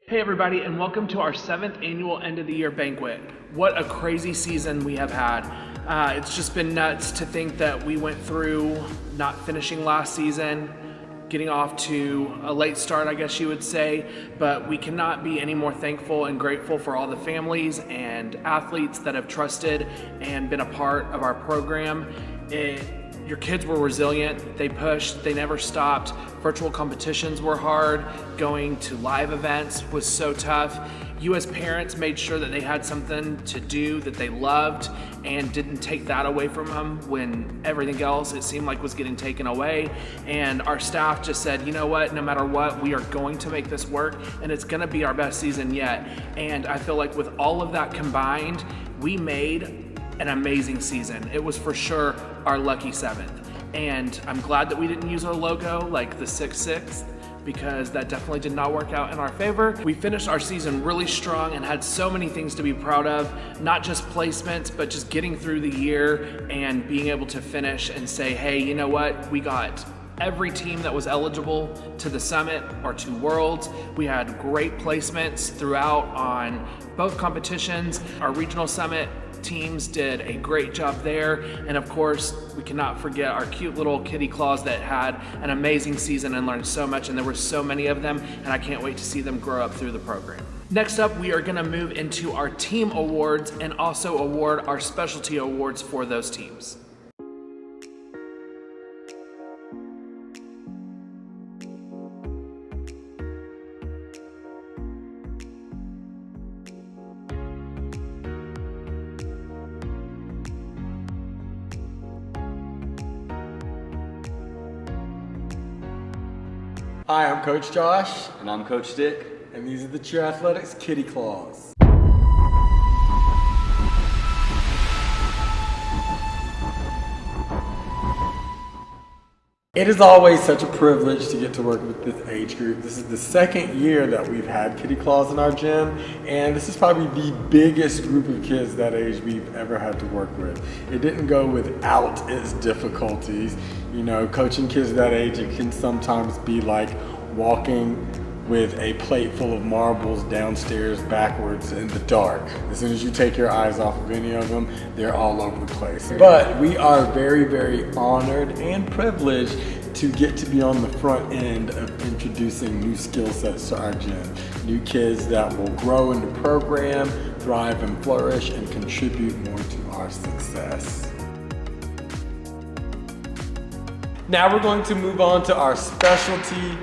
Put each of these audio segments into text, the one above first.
Hey everybody, and welcome to our 7th annual end of the year banquet. What a crazy season we have had. It's just been nuts to think that we went through not finishing last season, getting off to a late start, I guess you would say, but we cannot be any more thankful and grateful for all the families and athletes that have trusted and been a part of our program. Your kids were resilient, they pushed, they never stopped. Virtual competitions were hard, going to live events was so tough. You as parents made sure that they had something to do that they loved and didn't take that away from them when everything else, it seemed like, was getting taken away. And our staff just said, you know what, no matter what, we are going to make this work and it's gonna be our best season yet. And I feel like with all of that combined, we made an amazing season. It was for sure our lucky 7th. And I'm glad that we didn't use our logo like the 6-6 because that definitely did not work out in our favor. We finished our season really strong and had so many things to be proud of, not just placements, but just getting through the year and being able to finish and say, hey, you know what, we got every team that was eligible to the summit or to Worlds. We had great placements throughout on both competitions. Our regional summit teams did a great job there, and of course we cannot forget our cute little kitty claws that had an amazing season and learned so much, and there were so many of them, and I can't wait to see them grow up through the program. Next up, we are going to move into our team awards and also award our specialty awards for those teams. Hi, I'm Coach Josh. And I'm Coach Dick. And these are the Cheer Athletics Kitty Claws. It is always such a privilege to get to work with this age group. This is the 2nd year that we've had Kitty Claws in our gym, and this is probably the biggest group of kids that age we've ever had to work with. It didn't go without its difficulties. You know, coaching kids that age, it can sometimes be like walking with a plate full of marbles downstairs backwards in the dark. As soon as you take your eyes off of any of them, they're all over the place. But we are very, very honored and privileged to get to be on the front end of introducing new skill sets to our gym. New kids that will grow in the program, thrive and flourish, and contribute more to our success. Now we're going to move on to our specialty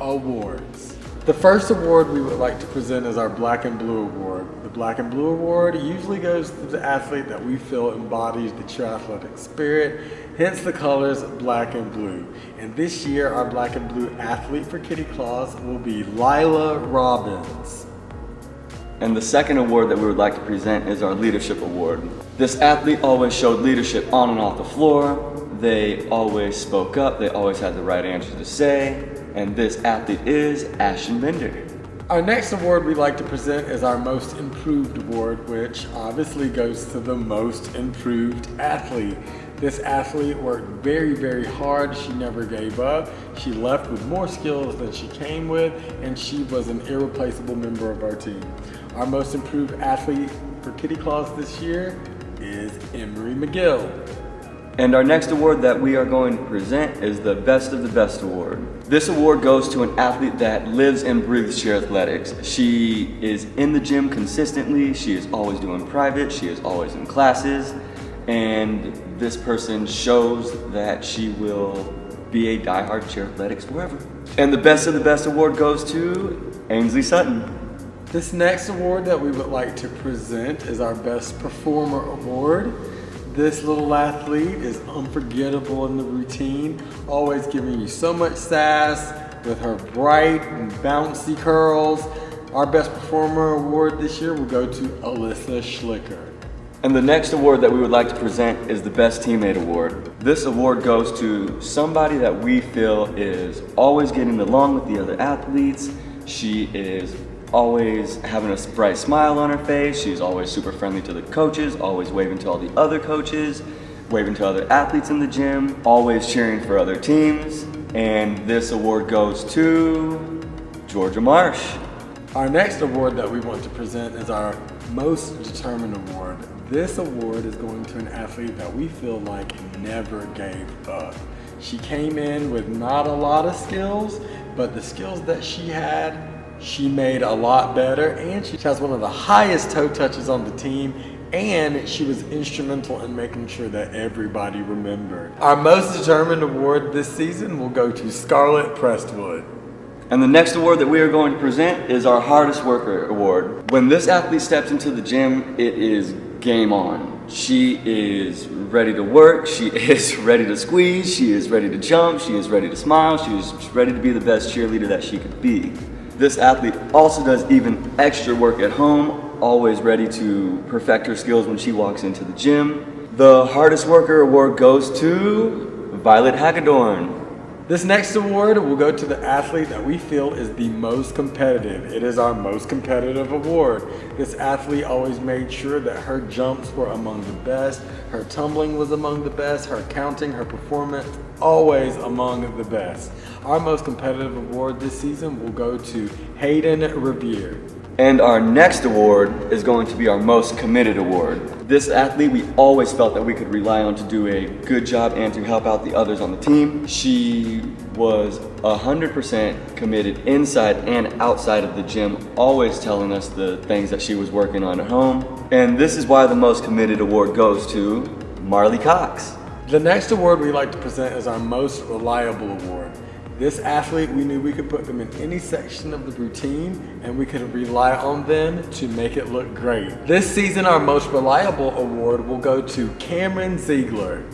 awards. The first award we would like to present is our Black and Blue Award. The Black and Blue Award usually goes to the athlete that we feel embodies the Cheer Athletic spirit, hence the colors black and blue. And this year, our Black and Blue athlete for Kitty Claws will be Lila Robbins. And the second award that we would like to present is our Leadership Award. This athlete always showed leadership on and off the floor. They always spoke up, they always had the right answer to say, and this athlete is Ashton Bender. Our next award we'd like to present is our Most Improved Award, which obviously goes to the Most Improved Athlete. This athlete worked very, very hard. She never gave up. She left with more skills than she came with, and she was an irreplaceable member of our team. Our Most Improved Athlete for Kitty Claws this year is Emery McGill. And our next award that we are going to present is the Best of the Best Award. This award goes to an athlete that lives and breathes cheer athletics. She is in the gym consistently, she is always doing private, she is always in classes, and this person shows that she will be a diehard cheer athletics forever. And the Best of the Best Award goes to Ainsley Sutton. This next award that we would like to present is our Best Performer Award. This little athlete is unforgettable in the routine, always giving you so much sass with her bright and bouncy curls. Our Best Performer Award this year will go to Alyssa Schlicker. And the next award that we would like to present is the Best Teammate Award. This award goes to somebody that we feel is always getting along with the other athletes. She is always having a bright smile on her face. She's always super friendly to the coaches, always waving to all the other coaches, waving to other athletes in the gym, always cheering for other teams. And this award goes to Georgia Marsh. Our next award that we want to present is our Most Determined Award. This award is going to an athlete that we feel like never gave up. She came in with not a lot of skills, but the skills that she had, she made a lot better, and she has one of the highest toe touches on the team, and she was instrumental in making sure that everybody remembered. Our Most Determined Award this season will go to Scarlett Prestwood. And the next award that we are going to present is our Hardest Worker Award. When this athlete steps into the gym, it is game on. She is ready to work, she is ready to squeeze, she is ready to jump, she is ready to smile, she is ready to be the best cheerleader that she could be. This athlete also does even extra work at home, always ready to perfect her skills when she walks into the gym. The Hardest Worker Award goes to Violet Hagedorn. This next award will go to the athlete that we feel is the most competitive. It is our Most Competitive Award. This athlete always made sure that her jumps were among the best, her tumbling was among the best, her counting, her performance, always among the best. Our Most Competitive Award this season will go to Hayden Revere. And our next award is going to be our Most Committed Award. This athlete we always felt that we could rely on to do a good job and to help out the others on the team. She was 100% committed inside and outside of the gym, always telling us the things that she was working on at home. And this is why the Most Committed Award goes to Marley Cox. The next award we like to present is our Most Reliable Award. This athlete, we knew we could put them in any section of the routine and we could rely on them to make it look great. This season, our Most Reliable Award will go to Cameron Ziegler.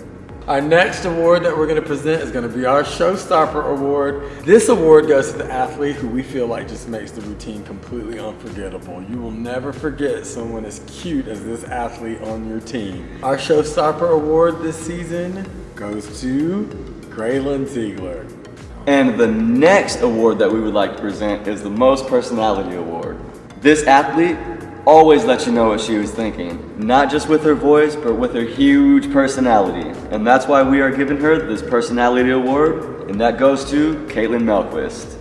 Our next award that we're going to present is going to be our Showstopper Award. This award goes to the athlete who we feel like just makes the routine completely unforgettable. You will never forget someone as cute as this athlete on your team. Our Showstopper Award this season goes to Graylin Ziegler. And the next award that we would like to present is the Most Personality Award. This athlete always lets you know what she was thinking, not just with her voice, but with her huge personality. And that's why we are giving her this Personality Award, and that goes to Caitlin Melquist.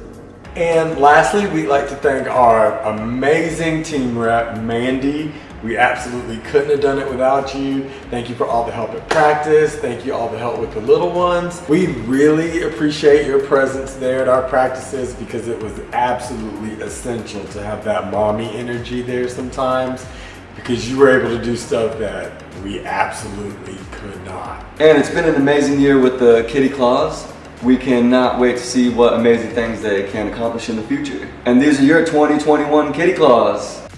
And lastly, we'd like to thank our amazing team rep, Mandy. We absolutely couldn't have done it without you. Thank you for all the help at practice. Thank you all the help with the little ones. We really appreciate your presence there at our practices because it was absolutely essential to have that mommy energy there sometimes because you were able to do stuff that we absolutely could not. And it's been an amazing year with the Kitty Claws. We cannot wait to see what amazing things they can accomplish in the future. And these are your 2021 Kitty Claws.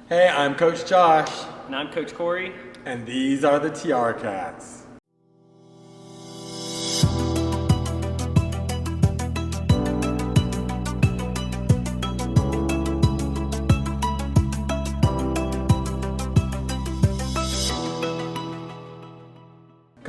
Hey, I'm Coach Josh, And I'm Coach Corey. and these are the Tiara Cats.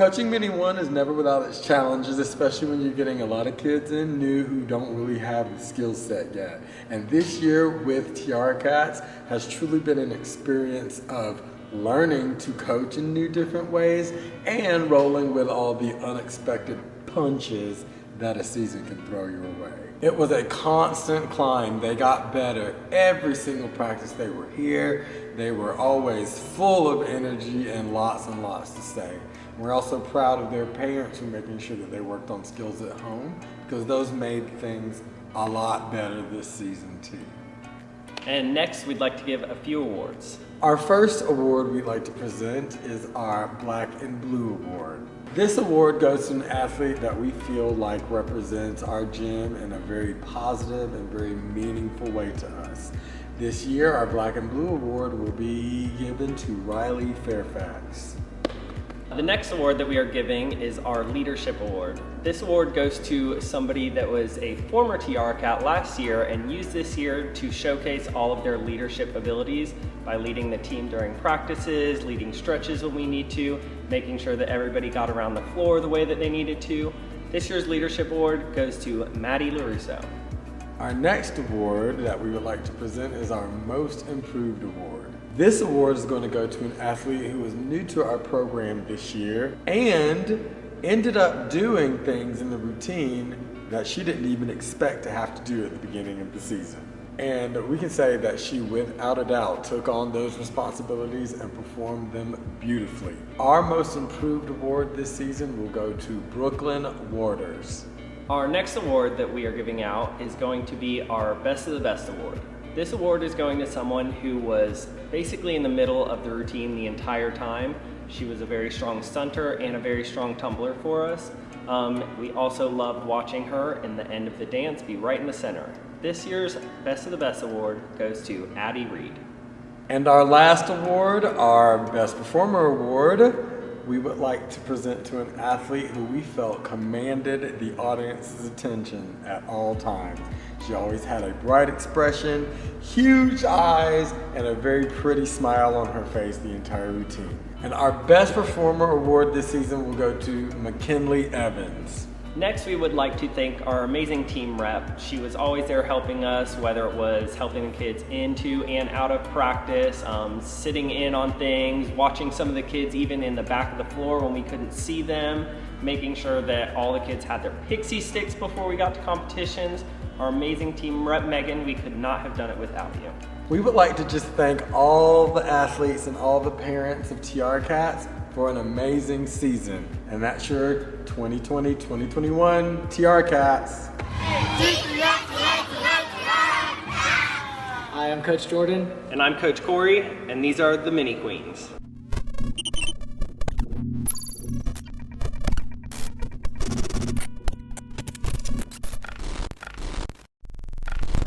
Coaching Mini One is never without its challenges, especially when you're getting a lot of kids in new who don't really have the skill set yet. And this year with Tiara Cats has truly been an experience of learning to coach in new different ways and rolling with all the unexpected punches that a season can throw your way. It was a constant climb. They got better every single practice they were here. They were always full of energy and lots to say. We're also proud of their parents for making sure that they worked on skills at home because those made things a lot better this season too. And next, we'd like to give a few awards. Our first award we'd like to present is our Black and Blue Award. This award goes to an athlete that we feel like represents our gym in a very positive and very meaningful way to us. This year, our Black and Blue Award will be given to Riley Fairfax. The next award that we are giving is our Leadership Award. This award goes to somebody that was a former Tiara Cat last year and used this year to showcase all of their leadership abilities by leading the team during practices, leading stretches when we need to, making sure that everybody got around the floor the way that they needed to. This year's Leadership Award goes to Maddie LaRusso. Our next award that we would like to present is our Most Improved Award. This award is going to go to an athlete who was new to our program this year and ended up doing things in the routine that she didn't even expect to have to do at the beginning of the season. And we can say that she, without a doubt, took on those responsibilities and performed them beautifully. Our Most Improved Award this season will go to Brooklyn Waters. Our next award that we are giving out is going to be our Best of the Best Award. This award is going to someone who was basically in the middle of the routine the entire time. She was a very strong stunter and a very strong tumbler for us. We also loved watching her in the end of the dance be right in the center. This year's Best of the Best Award goes to Addie Reed. And our last award, our Best Performer Award, we would like to present to an athlete who we felt commanded the audience's attention at all times. She always had a bright expression, huge eyes, and a very pretty smile on her face the entire routine. And our Best Performer Award this season will go to McKinley Evans. Next, we would like to thank our amazing team rep. She was always there helping us, whether it was helping the kids into and out of practice, sitting in on things, watching some of the kids even in the back of the floor when we couldn't see them, making sure that all the kids had their pixie sticks before we got to competitions. Our amazing team rep, Megan, we could not have done it without you. We would like to just thank all the athletes and all the parents of Tiara Cats for an amazing season. And that's your 2020-2021 Tiara Cats. Hi, I'm Coach Jordan. And I'm Coach Corey, and these are the Mini Queens.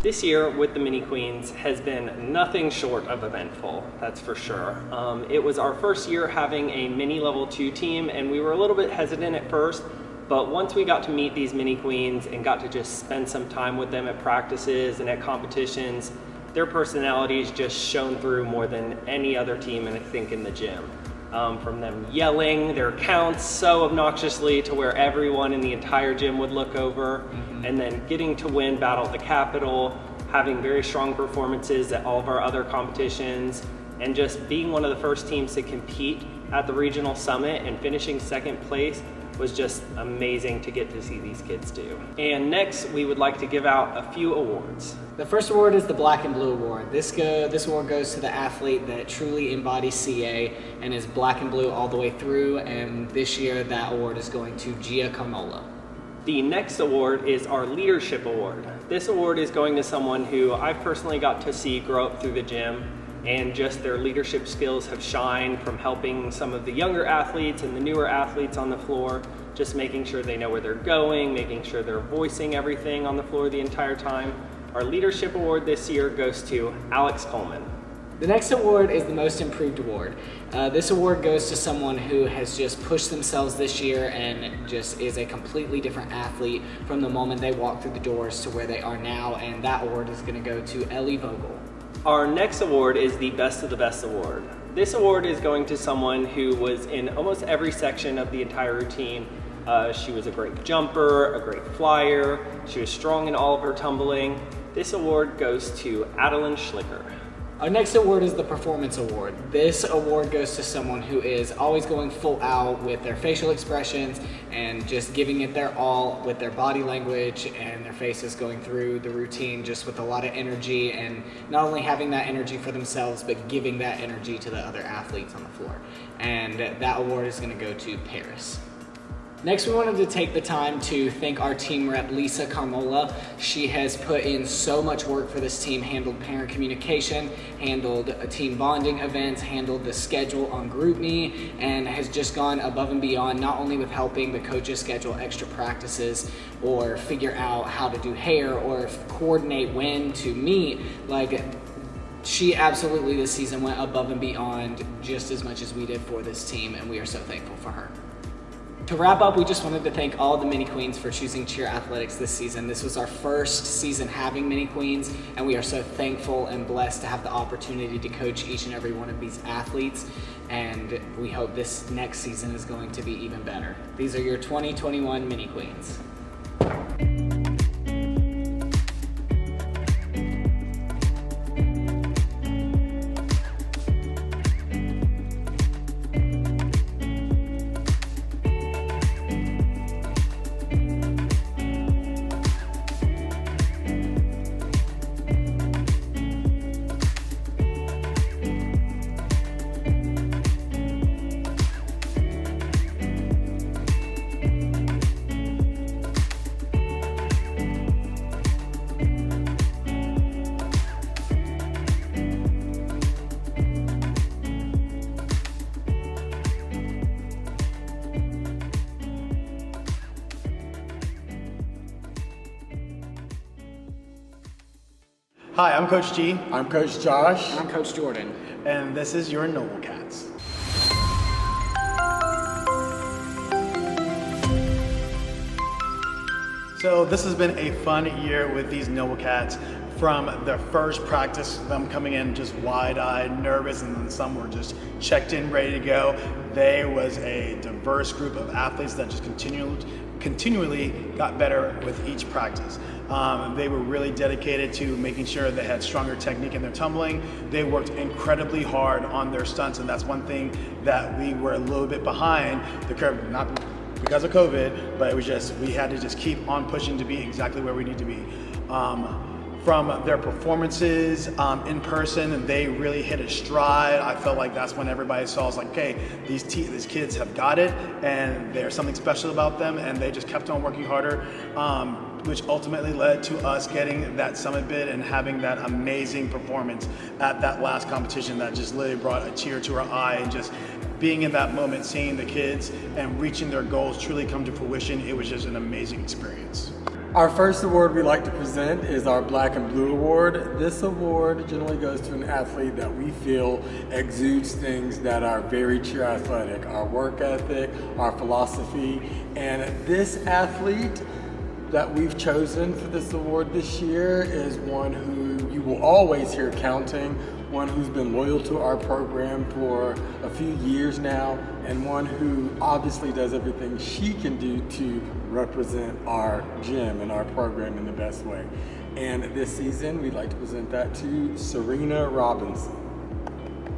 This year with the Mini Queens has been nothing short of eventful, that's for sure. It was our first year having a mini level 2 team, and we were a little bit hesitant at first, but once we got to meet these Mini Queens and got to just spend some time with them at practices and at competitions, their personalities just shone through more than any other team, and I think in the gym. From them yelling their counts so obnoxiously to where everyone in the entire gym would look over, and then getting to win Battle at the Capitol, having very strong performances at all of our other competitions, and just being one of the first teams to compete at the regional summit and finishing second place was just amazing to get to see these kids do. And next, we would like to give out a few awards. The first award is the Black and Blue Award. This award goes to the athlete that truly embodies CA and is black and blue all the way through, and this year that award is going to Gia Carmola. The next award is our Leadership Award. This award is going to someone who I've personally got to see grow up through the gym, and just their leadership skills have shined from helping some of the younger athletes and the newer athletes on the floor, just making sure they know where they're going, making sure they're voicing everything on the floor the entire time. Our Leadership Award this year goes to Alex Coleman. The next award is the Most Improved Award. This award goes to someone who has just pushed themselves this year and just is a completely different athlete from the moment they walk through the doors to where they are now, and that award is going to go to Ellie Vogel. Our next award is the Best of the Best Award. This award is going to someone who was in almost every section of the entire routine. She was a great jumper, a great flyer, she was strong in all of her tumbling. This award goes to Adeline Schlicker. Our next award is the Performance Award. This award goes to someone who is always going full out with their facial expressions and just giving it their all with their body language and their faces going through the routine just with a lot of energy, and not only having that energy for themselves but giving that energy to the other athletes on the floor. And that award is going to go to Paris. Next, we wanted to take the time to thank our team rep, Lisa Carmola. She has put in so much work for this team, handled parent communication, handled team bonding events, handled the schedule on GroupMe, and has just gone above and beyond, not only with helping the coaches schedule extra practices or figure out how to do hair or coordinate when to meet. Like, She absolutely this season went above and beyond just as much as we did for this team, and we are so thankful for her. To wrap up, we just wanted to thank all the mini queens for choosing cheer athletics this season. This was our first season having mini queens, and we are so thankful and blessed to have the opportunity to coach each and every one of these athletes, and we hope this next season is going to be even better. These are your 2021 mini queens. Hi, I'm Coach G, I'm Coach Josh. I'm Coach Jordan. and this is your Noble Cats. So this has been a fun year with these Noble Cats. From their first practice, them coming in just wide-eyed, nervous, and then some were just checked in, ready to go. There was a diverse group of athletes that just continually got better with each practice. They were really dedicated to making sure they had stronger technique in their tumbling. They worked incredibly hard on their stunts, and that's one thing that we were a little bit behind the curve, not because of COVID, but it was just, we had to just keep on pushing to be exactly where we need to be. From their performances in person, they really hit a stride. I felt like that's when everybody saw, was like, okay, these kids have got it, and there's something special about them, and they just kept on working harder, which ultimately led to us getting that summit bid and having that amazing performance at that last competition that just literally brought a tear to our eye, and just being in that moment, seeing the kids and reaching their goals truly come to fruition, it was just an amazing experience. Our first award we like to present is our Black and Blue Award. This award generally goes to an athlete that we feel exudes things that are very cheer athletic, our work ethic, our philosophy, and this athlete that we've chosen for this award this year is one who you will always hear counting, one who's been loyal to our program for a few years now, and one who obviously does everything she can do to represent our gym and our program in the best way. And this season, we'd like to present that to Serena Robinson.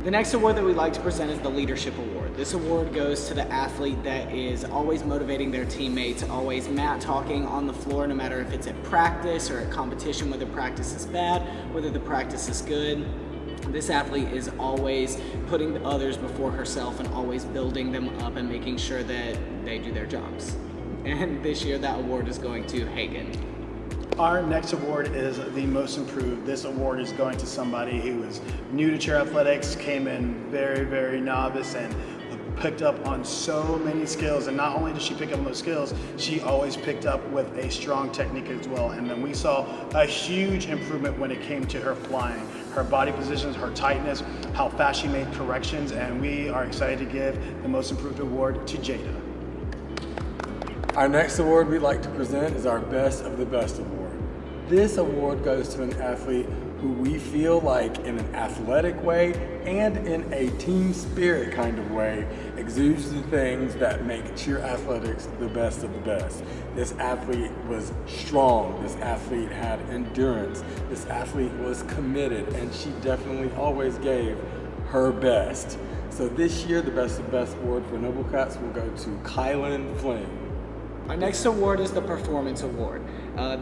The next award that we'd like to present is the Leadership Award. This award goes to the athlete that is always motivating their teammates, always mat talking on the floor, no matter if it's at practice or at competition, whether practice is bad, whether the practice is good. This athlete is always putting others before herself and always building them up and making sure that they do their jobs. And this year that award is going to Hagen. Our next award is the Most Improved. This award is going to somebody who is new to cheer athletics, came in very, very novice, and picked up on so many skills. And not only did she pick up on those skills, she always picked up with a strong technique as well. And then we saw a huge improvement when it came to her flying, her body positions, her tightness, how fast she made corrections. And we are excited to give the Most Improved Award to Jada. Our next award we'd like to present is our Best of the Best Award. This award goes to an athlete who we feel like in an athletic way and in a team spirit kind of way exudes the things that make cheer athletics the best of the best. This athlete was strong, this athlete had endurance, this athlete was committed, and she definitely always gave her best. So this year, the Best of the Best Award for Noble Cats will go to Kylan Flynn. Our next award is the Performance Award.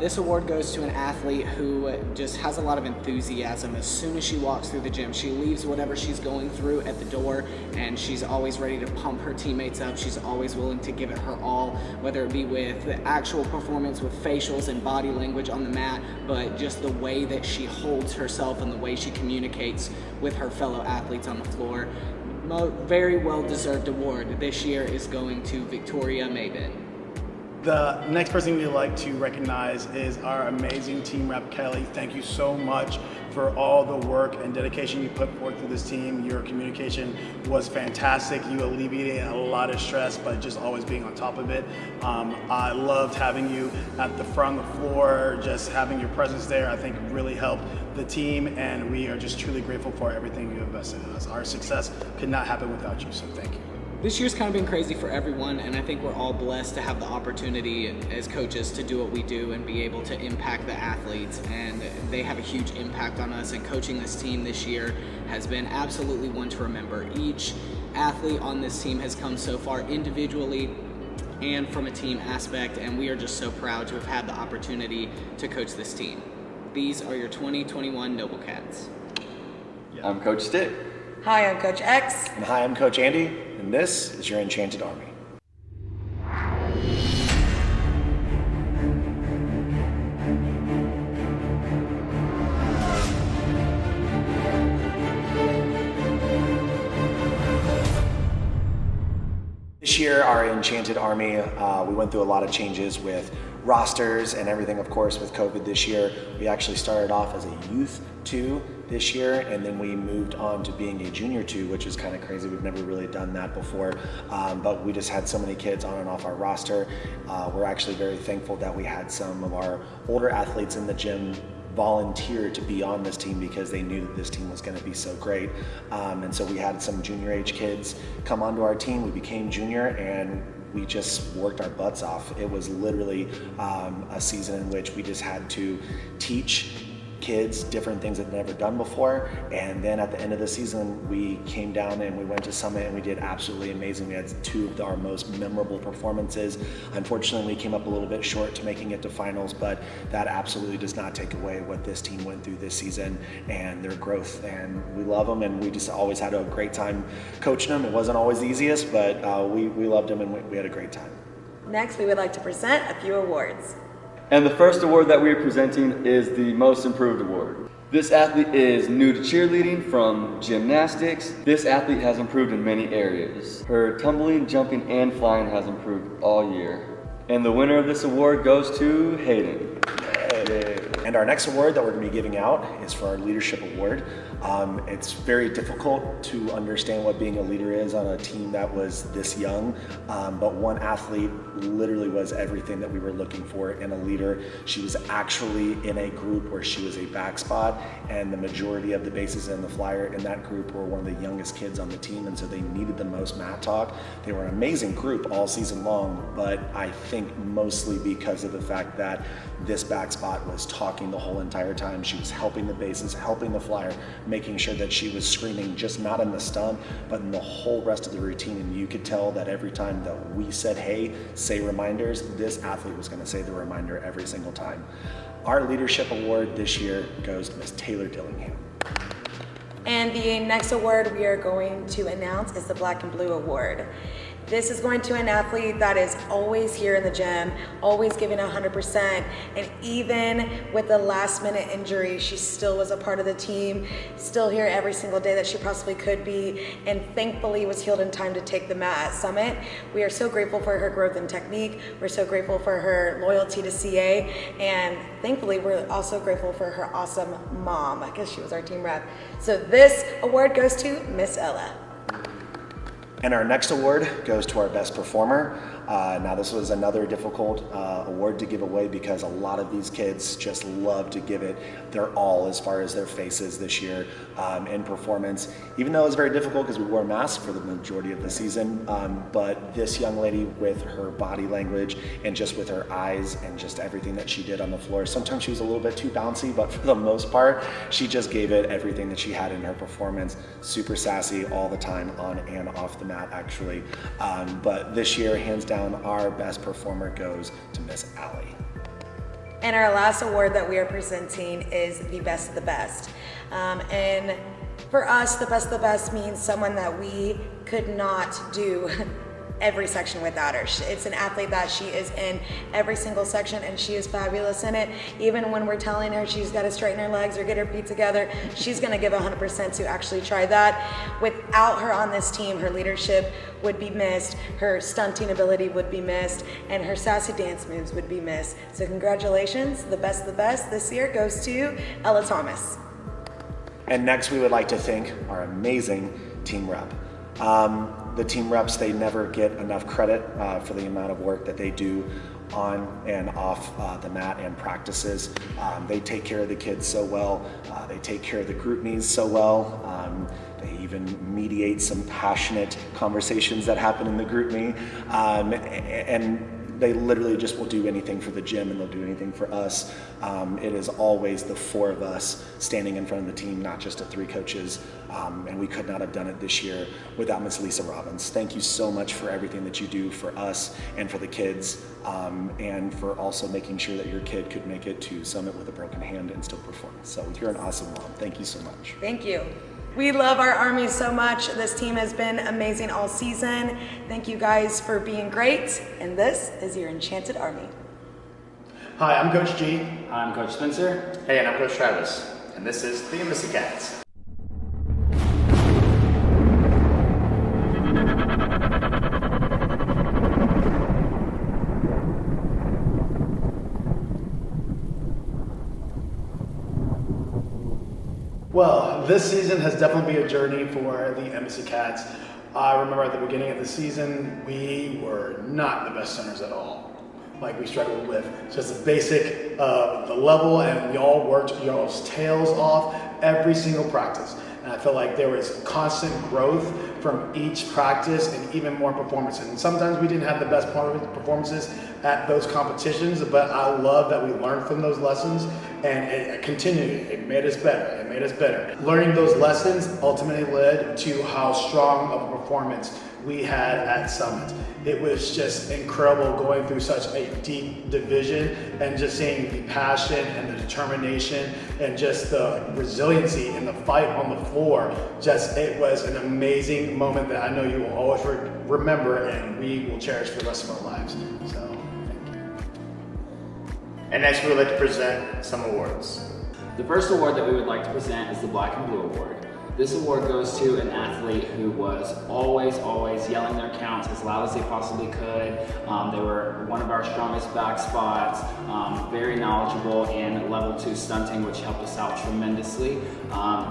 This award goes to an athlete who just has a lot of enthusiasm. As soon as she walks through the gym, she leaves whatever she's going through at the door, and she's always ready to pump her teammates up. She's always willing to give it her all, whether it be with the actual performance with facials and body language on the mat, but just the way that she holds herself and the way she communicates with her fellow athletes on the floor. Very well-deserved award this year is going to Victoria Mabin. The next person we'd like to recognize is our amazing team rep, Kelly. Thank you so much for all the work and dedication you put forth to this team. Your communication was fantastic. You alleviated a lot of stress by just always being on top of it. I loved having you at the front of the floor, just having your presence there. I think really helped the team, and we are just truly grateful for everything you invested in us. Our success could not happen without you, so thank you. This year's kind of been crazy for everyone, and I think we're all blessed to have the opportunity as coaches to do what we do and be able to impact the athletes, and they have a huge impact on us, and coaching this team this year has been absolutely one to remember. Each athlete on this team has come so far individually and from a team aspect, and we are just so proud to have had the opportunity to coach this team. These are your 2021 Noble Cats. I'm Coach Stick. Hi, I'm Coach X. And hi, I'm Coach Andy, and this is your Enchanted Army. This year, our Enchanted Army, we went through a lot of changes with rosters and everything, of course, with COVID this year. We actually started off as a youth 2 this year, and then we moved on to being a junior 2, which is kind of crazy. We've never really done that before, but we just had so many kids on and off our roster. We're actually very thankful that we had some of our older athletes in the gym volunteer to be on this team because they knew that this team was going to be so great. And so we had some junior age kids come onto our team. We became junior, and we just worked our butts off. It was literally a season in which we just had to teach kids different things they've never done before, and then at the end of the season we came down and we went to Summit and we did absolutely amazing. We had 2 of our most memorable performances. Unfortunately, we came up a little bit short to making it to finals, but that absolutely does not take away what this team went through this season and their growth, and we love them, and we just always had a great time coaching them. It wasn't always the easiest, but we loved them and we had a great time. Next, we would like to present a few awards. And the first award that we are presenting is the Most Improved Award. This athlete is new to cheerleading from gymnastics. This athlete has improved in many areas. Her tumbling, jumping, and flying has improved all year. And the winner of this award goes to Hayden. And our next award that we're going to be giving out is for our Leadership Award. It's very difficult to understand what being a leader is on a team that was this young, but one athlete literally was everything that we were looking for in a leader. She was actually in a group where she was a back spot, and the majority of the bases in the flyer in that group were one of the youngest kids on the team, and so they needed the most mat talk. They were an amazing group all season long, but I think mostly because of the fact that this back spot was talking the whole entire time. She was helping the bases, helping the flyer, making sure that she was screaming, just not in the stunt, but in the whole rest of the routine. And you could tell that every time that we said, hey, say reminders, this athlete was going to say the reminder every single time. Our Leadership Award this year goes to Miss Taylor Dillingham. And the next award we are going to announce is the Black and Blue Award. This is going to an athlete that is always here in the gym, always giving 100%, and even with the last minute injury, she still was a part of the team, still here every single day that she possibly could be, and thankfully was healed in time to take the mat at Summit. We are so grateful for her growth in technique. We're so grateful for her loyalty to CA, and thankfully we're also grateful for her awesome mom, because she was our team rep. So this award goes to Miss Ella. And our next award goes to our best performer. Now this was another difficult award to give away because a lot of these kids just love to give it their all as far as their faces this year in performance. Even though it was very difficult because we wore masks for the majority of the season, but this young lady with her body language and just with her eyes and just everything that she did on the floor, sometimes she was a little bit too bouncy, but for the most part, she just gave it everything that she had in her performance. Super sassy all the time, on and off the mat actually. But this year, hands down, our best performer goes to Miss Allie. And our last award that we are presenting is the Best of the Best. And for us, the Best of the Best means someone that we could not do every section without her. It's an athlete that she is in every single section, and she is fabulous in it. Even when we're telling her she's got to straighten her legs or get her feet together, she's going to give 100% to actually try that. Without her on this team, her leadership would be missed, her stunting ability would be missed, and her sassy dance moves would be missed. So congratulations, the best of the best this year goes to Ella Thomas. And next we would like to thank our amazing team rep. The team reps, they never get enough credit for the amount of work that they do on and off the mat and practices. They take care of the kids so well. They take care of the group me's so well. They even mediate some passionate conversations that happen in the group me. And they literally just will do anything for the gym, and they'll do anything for us. It is always the four of us standing in front of the team, not just the three coaches. And we could not have done it this year without Miss Lisa Robbins. Thank you so much for everything that you do for us and for the kids, and for also making sure that your kid could make it to Summit with a broken hand and still perform. So you're an awesome mom. Thank you so much. Thank you. We love our Army so much. This team has been amazing all season. Thank you guys for being great. And this is your Enchanted Army. Hi, I'm Coach G. I'm Coach Spencer. Hey, and I'm Coach Travis, and this is the Dynasty Cats. Well, this season has definitely been a journey for the Embassy Cats. I remember at the beginning of the season, we were not the best centers at all. Like, we struggled with just the basic, the level, and we all worked y'all's tails off every single practice. And I felt like there was constant growth from each practice and even more performances. And sometimes we didn't have the best performances at those competitions, but I love that we learned from those lessons, and it continued. It made us better. It made us better. Learning those lessons ultimately led to how strong of a performance we had at Summit. It was just incredible going through such a deep division and just seeing the passion and the determination and just the resiliency in the fight on the floor. It was an amazing moment that I know you will always remember, and we will cherish for the rest of our lives. So, thank you. And next we would like to present some awards. The first award that we would like to present is the Black and Blue Award. This award goes to an athlete who was always yelling their counts as loud as they possibly could. They were one of our strongest back spots, very knowledgeable in level 2 stunting, which helped us out tremendously.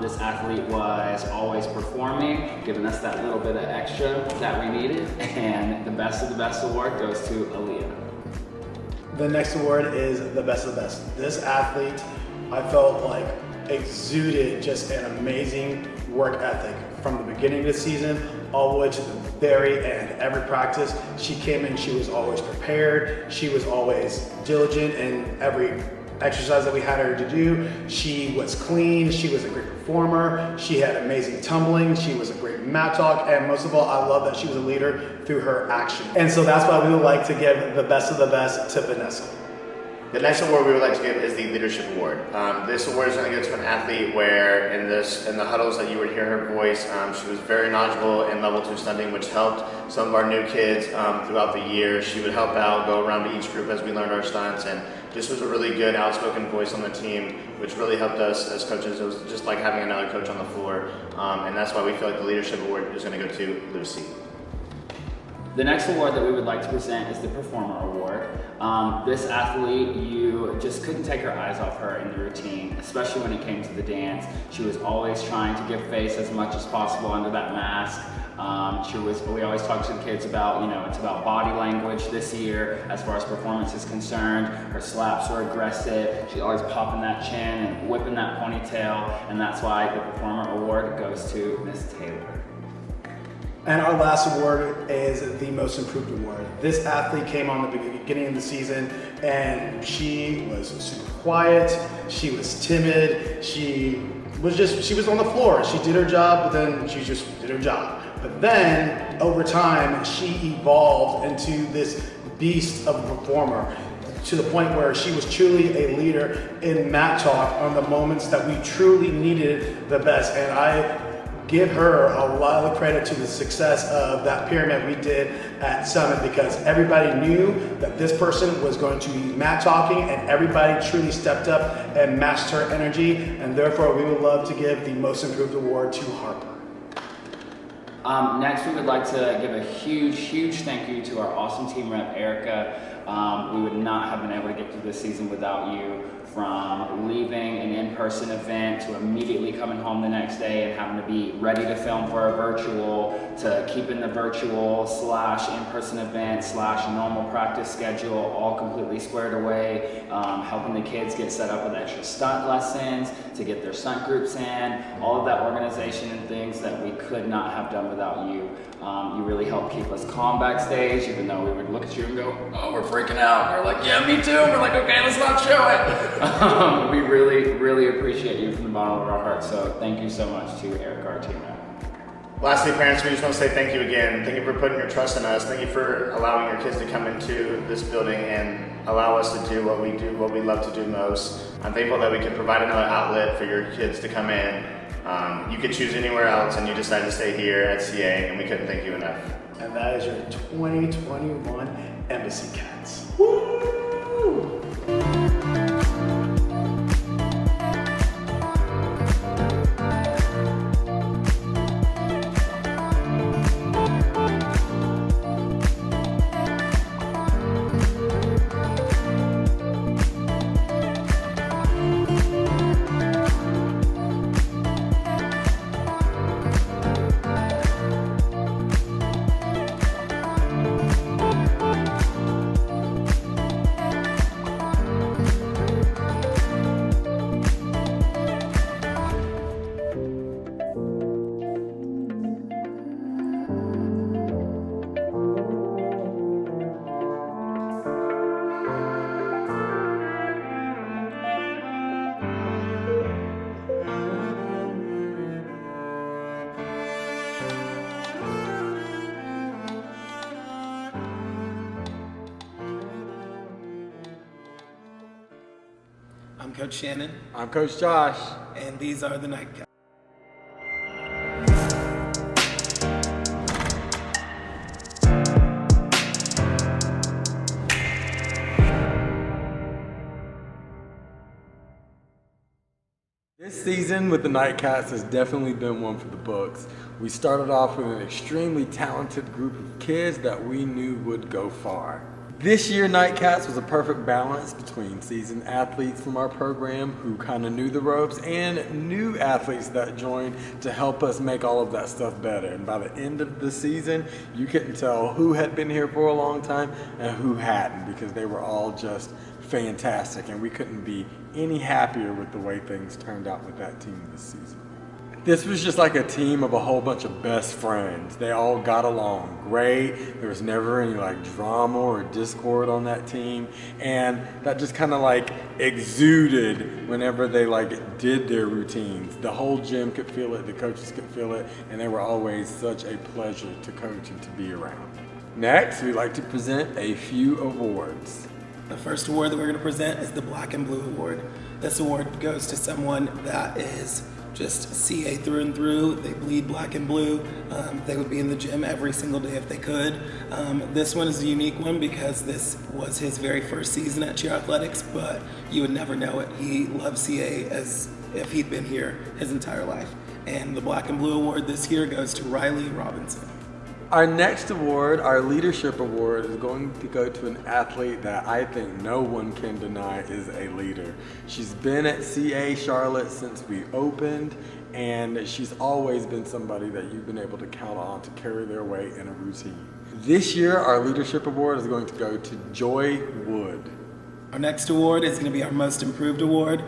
This athlete was always performing, giving us that little bit of extra that we needed. And the Best of the Best award goes to Aaliyah. The next award is the Best of the Best. This athlete, I felt like, exuded just an amazing work ethic from the beginning of the season all the way to the very end. Every practice she came in, she was always prepared, she was always diligent in every exercise that we had her to do. She was clean, she was a great performer, she had amazing tumbling, she was a great mat talk, and most of all, I love that she was a leader through her action. And so that's why we would like to give the Best of the Best to Vanessa. The next award we would like to give is the Leadership Award. This award is going to go to an athlete where in the huddles that you would hear her voice, she was very knowledgeable in level 2 stunting, which helped some of our new kids throughout the year. She would help out, go around to each group as we learned our stunts, and just was a really good outspoken voice on the team, which really helped us as coaches. It was just like having another coach on the floor, and that's why we feel like the Leadership Award is going to go to Lucy. The next award that we would like to present is the Performer Award. This athlete, you just couldn't take her eyes off her in the routine, especially when it came to the dance. She was always trying to give face as much as possible under that mask. We always talk to the kids about, it's about body language this year as far as performance is concerned. Her slaps were aggressive. She's always popping that chin and whipping that ponytail, and that's why the Performer Award goes to Miss Taylor. And our last award is the Most Improved Award. This athlete came on the beginning of the season, and she was super quiet, she was timid, she was on the floor. She did her job, but then she just did her job. But then, over time, she evolved into this beast of a performer, to the point where she was truly a leader in mat talk on the moments that we truly needed the best. And I give her a lot of the credit to the success of that pyramid we did at Summit, because everybody knew that this person was going to be mat talking, and everybody truly stepped up and matched her energy, and therefore we would love to give the Most Improved Award to Harper. Next, we would like to give a huge thank you to our awesome team rep, Erica. We would not have been able to get through this season without you. From leaving an in-person event to immediately coming home the next day and having to be ready to film for a virtual, to keeping the virtual / in-person event / normal practice schedule all completely squared away, helping the kids get set up with extra stunt lessons, to get their stunt groups in, all of that organization and things that we could not have done without you. You really helped keep us calm backstage, even though we would look at you and go, oh, we're freaking out. We're like, yeah, me too. We're like, okay, let's not show it. We really appreciate you from the bottom of our hearts. So thank you so much to Eric, our team rep. Lastly, parents, we just want to say thank you again. Thank you for putting your trust in us. Thank you for allowing your kids to come into this building and allow us to do what we do, what we love to do most. I'm thankful that we could provide another outlet for your kids to come in. You could choose anywhere else, and you decided to stay here at CA, and we couldn't thank you enough. And that is your 2021 Embassy Cats. Woo! I'm Coach Shannon, I'm Coach Josh. and these are the Nightcaps. This season with the Nightcaps has definitely been one for the books. We started off with an extremely talented group of kids that we knew would go far. This year, Nightcaps was a perfect balance between seasoned athletes from our program who kind of knew the ropes and new athletes that joined to help us make all of that stuff better. And by the end of the season, you couldn't tell who had been here for a long time and who hadn't, because they were all just fantastic, and we couldn't be any happier with the way things turned out with that team this season. This was just like a team of a whole bunch of best friends. They all got along great. There was never any like drama or discord on that team, and that just kind of like exuded whenever they like did their routines. The whole gym could feel it, the coaches could feel it, and they were always such a pleasure to coach and to be around. Next, we'd like to present a few awards. The first award that we're going to present is the Black and Blue Award. This award goes to someone that is just CA through and through. They bleed black and blue. They would be in the gym every single day if they could. This one is a unique one because this was his very first season at Cheer Athletics, but you would never know it. He loved CA as if he'd been here his entire life. And the Black and Blue Award this year goes to Riley Robinson. Our next award, our Leadership Award, is going to go to an athlete that I think no one can deny is a leader. She's been at CA Charlotte since we opened, and she's always been somebody that you've been able to count on to carry their weight in a routine. This year, our Leadership Award is going to go to Joy Wood. Our next award is going to be our Most Improved Award.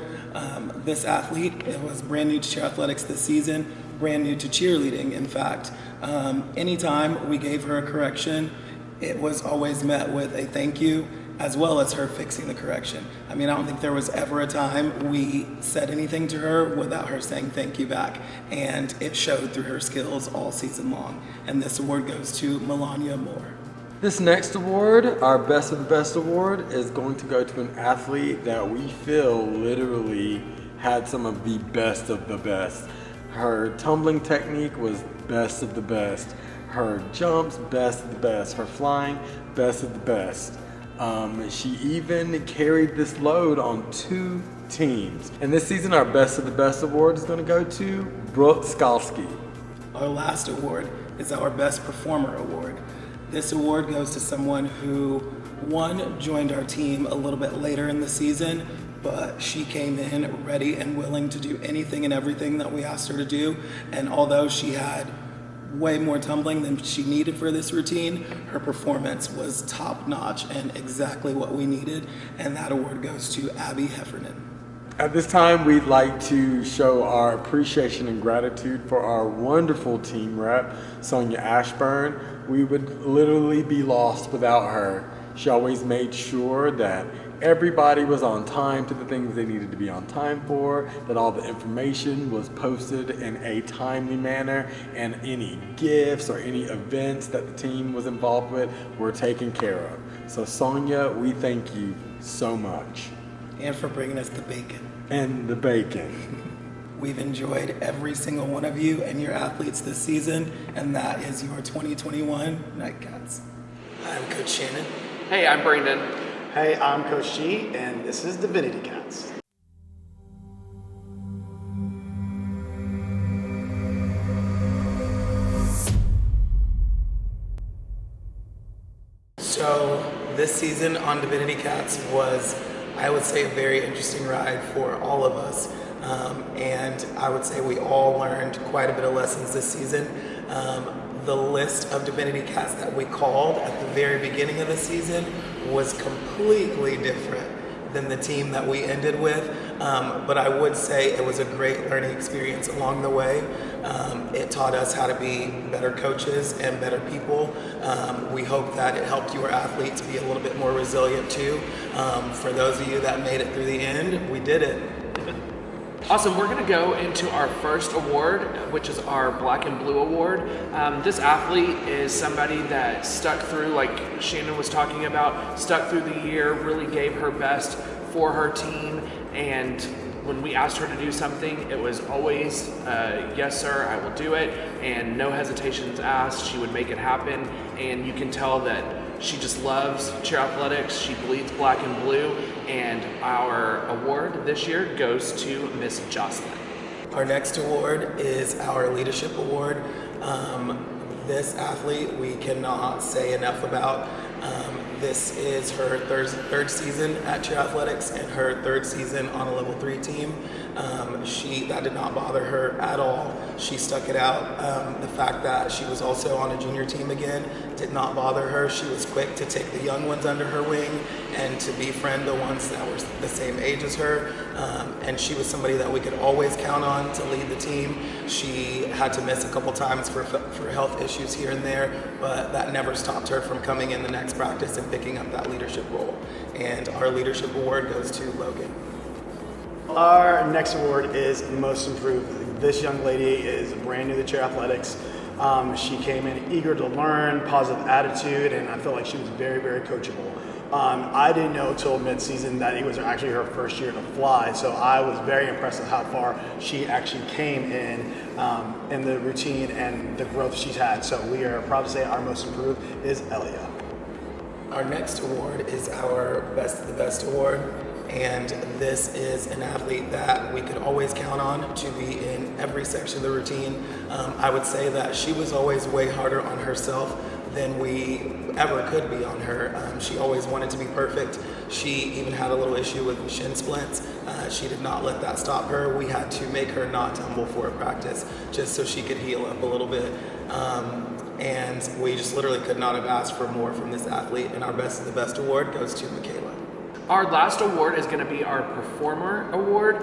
This athlete was brand new to Cheer Athletics this season, brand new to cheerleading, in fact. Anytime we gave her a correction, it was always met with a thank you, as well as her fixing the correction. I mean, I don't think there was ever a time we said anything to her without her saying thank you back, and it showed through her skills all season long. And this award goes to Melania Moore. This next award, our Best of the Best award, is going to go to an athlete that we feel literally had some of the best of the best. Her tumbling technique was best of the best. Her jumps, best of the best. Her flying, best of the best. She even carried this load on 2 teams. And this season, our Best of the Best award is going to go to Brooke Skalski. Our last award is our Best Performer award. This award goes to someone who, one, joined our team a little bit later in the season, but she came in ready and willing to do anything and everything that we asked her to do. And although she had way more tumbling than she needed for this routine, her performance was top notch and exactly what we needed. And that award goes to Abby Heffernan. At this time, we'd like to show our appreciation and gratitude for our wonderful team rep, Sonia Ashburn. We would literally be lost without her. She always made sure that everybody was on time to the things they needed to be on time for, that all the information was posted in a timely manner, and any gifts or any events that the team was involved with were taken care of. So Sonia, we thank you so much. And for bringing us the bacon. And the bacon. We've enjoyed every single one of you and your athletes this season, and that is your 2021 Nightcaps. I'm Coach Shannon. Hey, I'm Brandon. Hey, I'm Coach G, and this is Divinity Cats. So this season on Divinity Cats was, I would say, a very interesting ride for all of us. And I would say we all learned quite a bit of lessons this season. The list of Divinity Cats that we called at the very beginning of the season was completely different than the team that we ended with. But I would say it was a great learning experience along the way. It taught us how to be better coaches and better people. We hope that it helped your athletes be a little bit more resilient too. For those of you that made it through the end, we did it. Awesome, we're gonna go into our first award, which is our Black and Blue Award. This athlete is somebody that stuck through, like Shannon was talking about, stuck through the year, really gave her best for her team, and when we asked her to do something, it was always, yes sir, I will do it, and no hesitations asked. She would make it happen, and you can tell that she just loves cheer athletics. She bleeds black and blue, and our award this year goes to Miss Jocelyn. Our next award is our Leadership Award. This athlete we cannot say enough about. This is her third season at cheer athletics and her third season on a level 3 team. That did not bother her at all. She stuck it out. The fact that she was also on a junior team again did not bother her. She was quick to take the young ones under her wing and to befriend the ones that were the same age as her. And she was somebody that we could always count on to lead the team. She had to miss a couple times for health issues here and there, but that never stopped her from coming in the next practice and picking up that leadership role. And our Leadership Award goes to Logan. Our next award is Most Improved. This young lady is brand new to cheer athletics. She came in eager to learn, positive attitude, and I feel like she was very, very coachable. I didn't know till mid-season that it was actually her first year to fly, so I was very impressed with how far she actually came in the routine and the growth she's had. So we are proud to say our Most Improved is Elia. Our next award is our Best of the Best award, and this is an athlete that we could always count on to be in every section of the routine. I would say that she was always way harder on herself than we ever could be on her. She always wanted to be perfect. She even had a little issue with shin splints. She did not let that stop her. We had to make her not tumble for a practice just so she could heal up a little bit. And we just literally could not have asked for more from this athlete, and our Best of the Best award goes to Michaela. Our last award is going to be our Performer Award.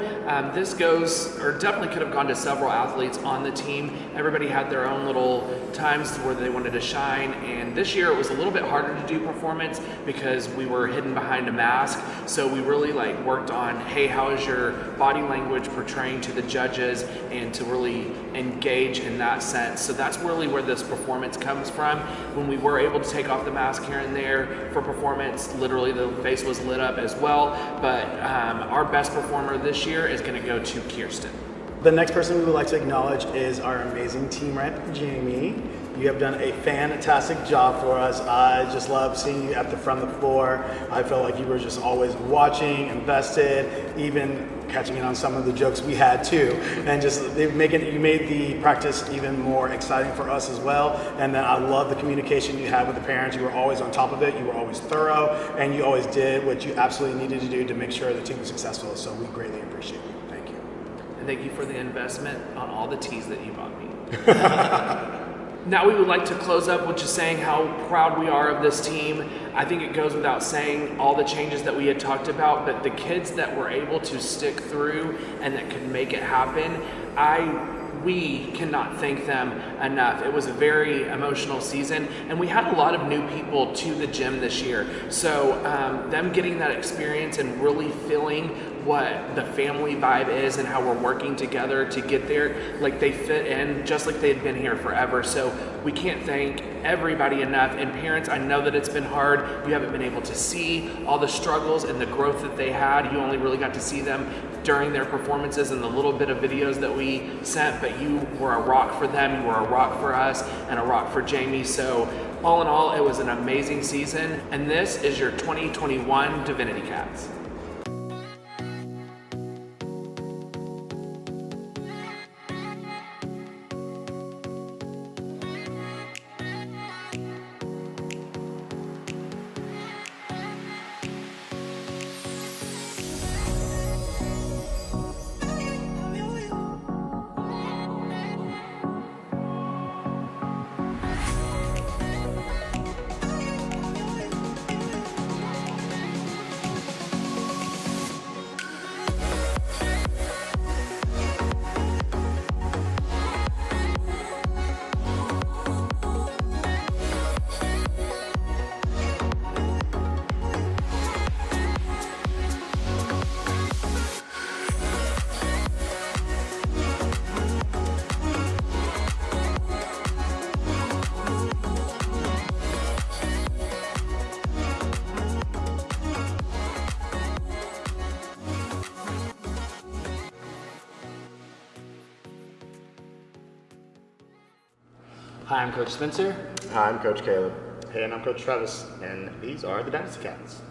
This goes, or definitely could have gone to several athletes on the team. Everybody had their own little times where they wanted to shine, and this year it was a little bit harder to do performance because we were hidden behind a mask. So we really worked on, hey, how is your body language portraying to the judges, and to really engage in that sense. So that's really where this performance comes from. When we were able to take off the mask here and there for performance, literally the face was lit up as well, but our best performer this year is going to go to Kirsten. The next person we would like to acknowledge is our amazing team rep, Jamie. You have done a fantastic job for us. I just love seeing you at the front of the floor. I felt like you were just always watching, invested, even catching in on some of the jokes we had too. And just you made the practice even more exciting for us as well. And then I love the communication you had with the parents. You were always on top of it. You were always thorough, and you always did what you absolutely needed to do to make sure the team was successful. So we greatly appreciate you. Thank you. And thank you for the investment on all the teas that you bought me. Now we would like to close up with just saying how proud we are of this team. I think it goes without saying all the changes that we had talked about, but the kids that were able to stick through and that could make it happen, we cannot thank them enough. It was a very emotional season, and we had a lot of new people to the gym this year. So them getting that experience and really feeling what the family vibe is and how we're working together to get there, like they fit in just like they'd been here forever. So we can't thank everybody enough. And parents, I know that it's been hard. You haven't been able to see all the struggles and the growth that they had. You only really got to see them during their performances and the little bit of videos that we sent, but you were a rock for them, you were a rock for us, and a rock for Jamie. So all in all, it was an amazing season, and this is your 2021 Divinity Cats. Hi, I'm Coach Spencer. Hi, I'm Coach Caleb. Hey, and I'm Coach Travis, and these are the Dynasty Cats.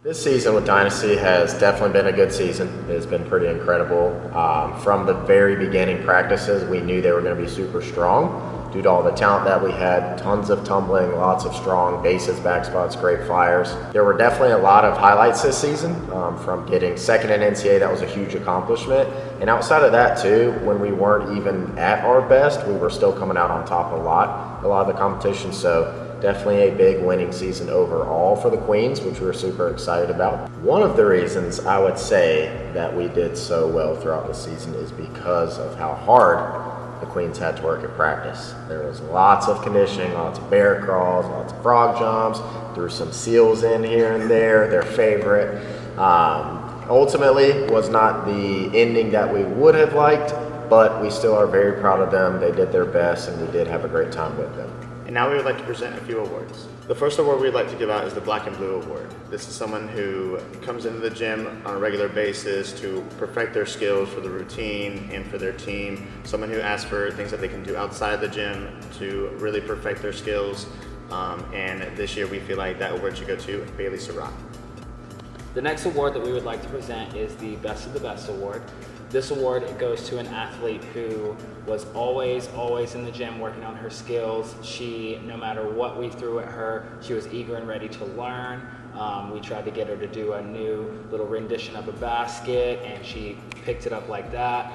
This season with Dynasty has definitely been a good season. It's been pretty incredible. From the very beginning practices, we knew they were going to be super strong due to all the talent that we had. Tons of tumbling, lots of strong bases, back spots, great flyers. There were definitely a lot of highlights this season, from getting second in NCAA. That was a huge accomplishment. And outside of that too, when we weren't even at our best, we were still coming out on top a lot of the competition. So definitely a big winning season overall for the Queens, which we were super excited about. One of the reasons I would say that we did so well throughout the season is because of how hard the Queens had to work at practice. There was lots of conditioning, lots of bear crawls, lots of frog jumps, threw some seals in here and there, their favorite. Ultimately, was not the ending that we would have liked, but we still are very proud of them. They did their best, and we did have a great time with them. And now we would like to present a few awards. The first award we'd like to give out is the Black and Blue Award. This is someone who comes into the gym on a regular basis to perfect their skills for the routine and for their team. Someone who asks for things that they can do outside the gym to really perfect their skills. And this year we feel like that award should go to Bailey Surratt. The next award that we would like to present is the Best of the Best Award. This award goes to an athlete who was always in the gym working on her skills. She, no matter what we threw at her, she was eager and ready to learn. We tried to get her to do a new little rendition of a basket, and she picked it up like that.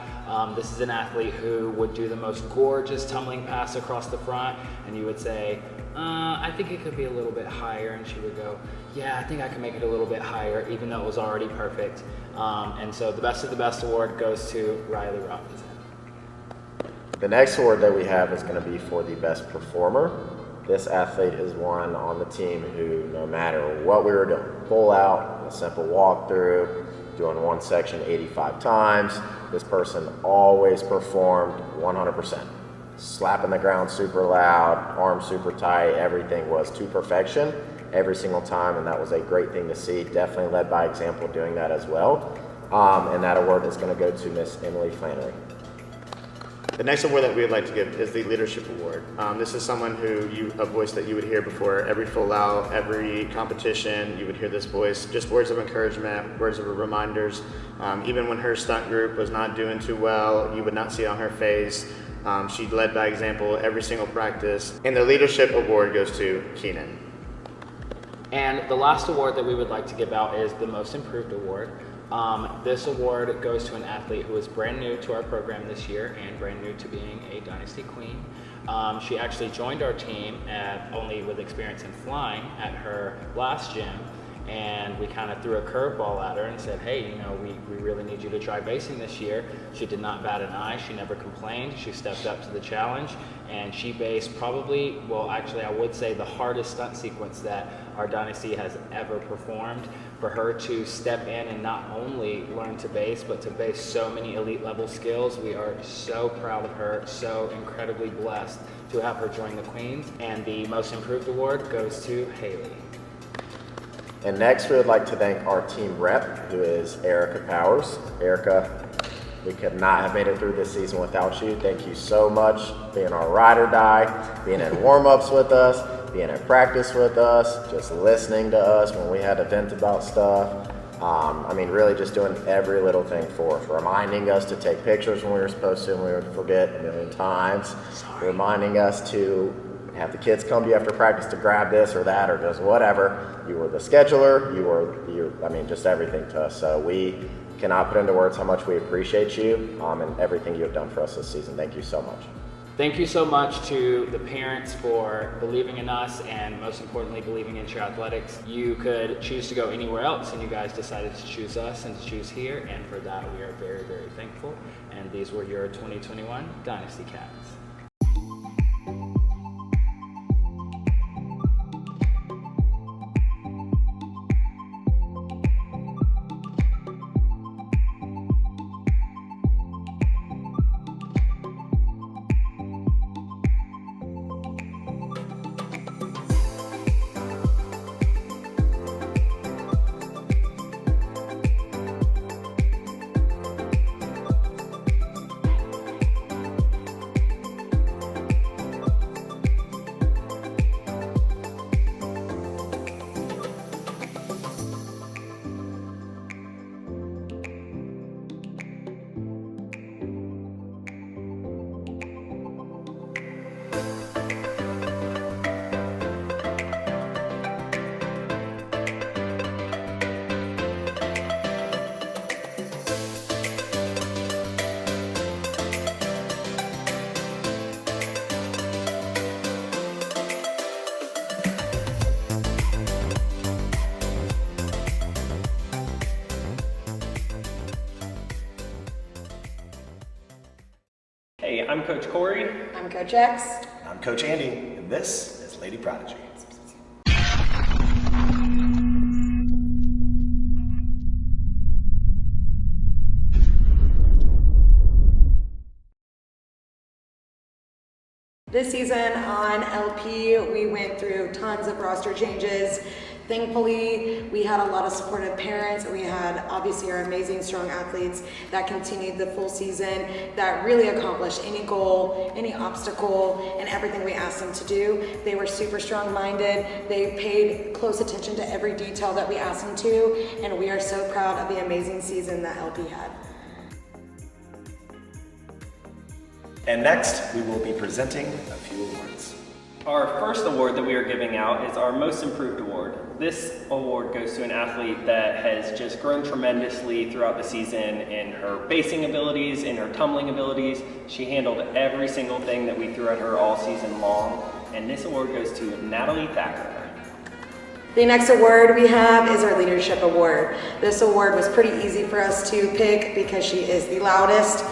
This is an athlete who would do the most gorgeous tumbling pass across the front, and you would say, I think it could be a little bit higher, and she would go, yeah, I think I can make it a little bit higher, even though it was already perfect. And so the Best of the Best Award goes to Riley Robinson. The next award that we have is going to be for the Best Performer. This athlete is one on the team who, no matter what we were doing, full out, a simple walkthrough, doing one section 85 times, this person always performed 100%. Slapping the ground super loud, arms super tight, everything was to perfection every single time, and that was a great thing to see. Definitely led by example doing that as well. And that award is going to go to Miss Emily Flannery. The next award that we would like to give is the Leadership Award. This is someone a voice that you would hear before every full out, every competition. You would hear this voice, just words of encouragement, words of reminders. Even when her stunt group was not doing too well, you would not see it on her face. She led by example every single practice. And the Leadership Award goes to Keenan. And the last award that we would like to give out is the Most Improved Award. This award goes to an athlete who is brand new to our program this year and brand new to being a Dynasty Queen. She actually joined our team only with experience in flying at her last gym, and we kind of threw a curveball at her and said, hey, you know, we really need you to try basing this year. She did not bat an eye. She never complained. She stepped up to the challenge, and she based probably, well, actually I would say the hardest stunt sequence that our Dynasty has ever performed. For her to step in and not only learn to base, but to base so many elite level skills, we are so proud of her, so incredibly blessed to have her join the Queens. And the Most Improved Award goes to Haley. And next, we would like to thank our team rep, who is Erica Powers. Erica, we could not have made it through this season without you. Thank you so much being our ride or die, being in warm-ups with us, being in practice with us, just listening to us when we had to vent about stuff. I mean, really just doing every little thing for us, reminding us to take pictures when we were supposed to and we would forget a million times, reminding us to have the kids come to you after practice to grab this or that or just whatever. You were the scheduler, I mean, just everything to us. So we cannot put into words how much we appreciate you and everything you have done for us this season. Thank you so much. Thank you so much to the parents for believing in us and most importantly believing in Tiara Athletics. You could choose to go anywhere else and you guys decided to choose us and to choose here, and for that we are very, very thankful. And these were your 2021 Dynasty Cats. Hey, I'm Coach Corey. I'm Coach X. I'm Coach Andy, and this is Lady Prodigy. This season on LP, we went through tons of roster changes. Thankfully, we had a lot of supportive parents. We had obviously our amazing, strong athletes that continued the full season, that really accomplished any goal, any obstacle, and everything we asked them to do. They were super strong-minded. They paid close attention to every detail that we asked them to, and we are so proud of the amazing season that LP had. And next, we will be presenting a few awards. Our first award that we are giving out is our Most Improved Award. This award goes to an athlete that has just grown tremendously throughout the season in her basing abilities, in her tumbling abilities. She handled every single thing that we threw at her all season long, and this award goes to Natalie Thacker. The next award we have is our Leadership Award. This award was pretty easy for us to pick because she is the loudest,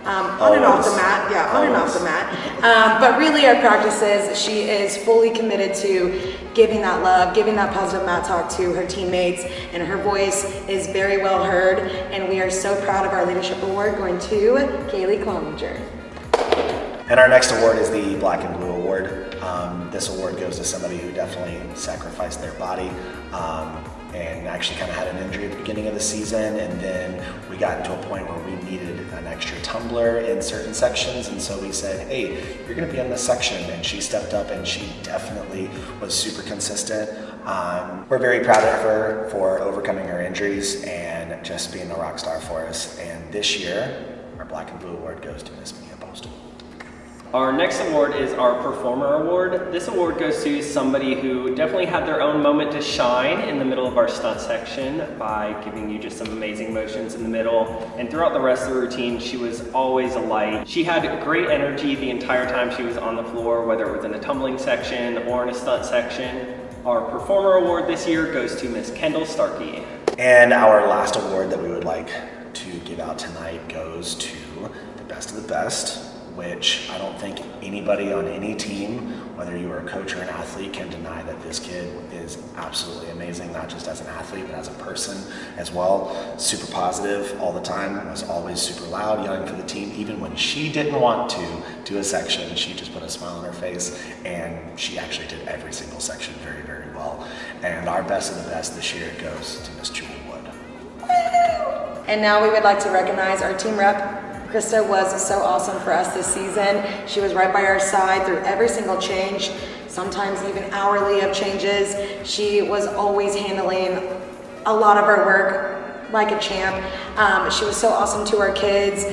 on and off the mat. Yeah, on and off the mat. But really our practices, she is fully committed to giving that love, giving that positive mat talk to her teammates, and her voice is very well heard. And we are so proud of our leadership award going to Kaylee Cloninger. And our next award is the Black and Blue Award. This award goes to somebody who definitely sacrificed their body and actually kind of had an injury at the beginning of the season, and then we got into a point where we needed an extra tumbler in certain sections, and so we said, hey, you're going to be in this section, and she stepped up and she definitely was super consistent. We're very proud of her for overcoming her injuries and just being a rock star for us. And this year, our Black and Blue Award goes to Miss Mia Postal. Our next award is our Performer Award. This award goes to somebody who definitely had their own moment to shine in the middle of our stunt section by giving you just some amazing motions in the middle. And throughout the rest of the routine, she was always a light. She had great energy the entire time she was on the floor, whether it was in a tumbling section or in a stunt section. Our Performer Award this year goes to Miss Kendall Starkey. And our last award that we would like to give out tonight goes to the best of the best, which I don't think anybody on any team, whether you are a coach or an athlete, can deny that this kid is absolutely amazing, not just as an athlete, but as a person as well. Super positive all the time, was always super loud, yelling for the team. Even when she didn't want to do a section, she just put a smile on her face, and she actually did every single section very, very well. And our best of the best this year goes to Miss Julie Wood. And now we would like to recognize our team rep. Krista was so awesome for us this season. She was right by our side through every single change, sometimes even hourly of changes. She was always handling a lot of our work like a champ. She was so awesome to our kids,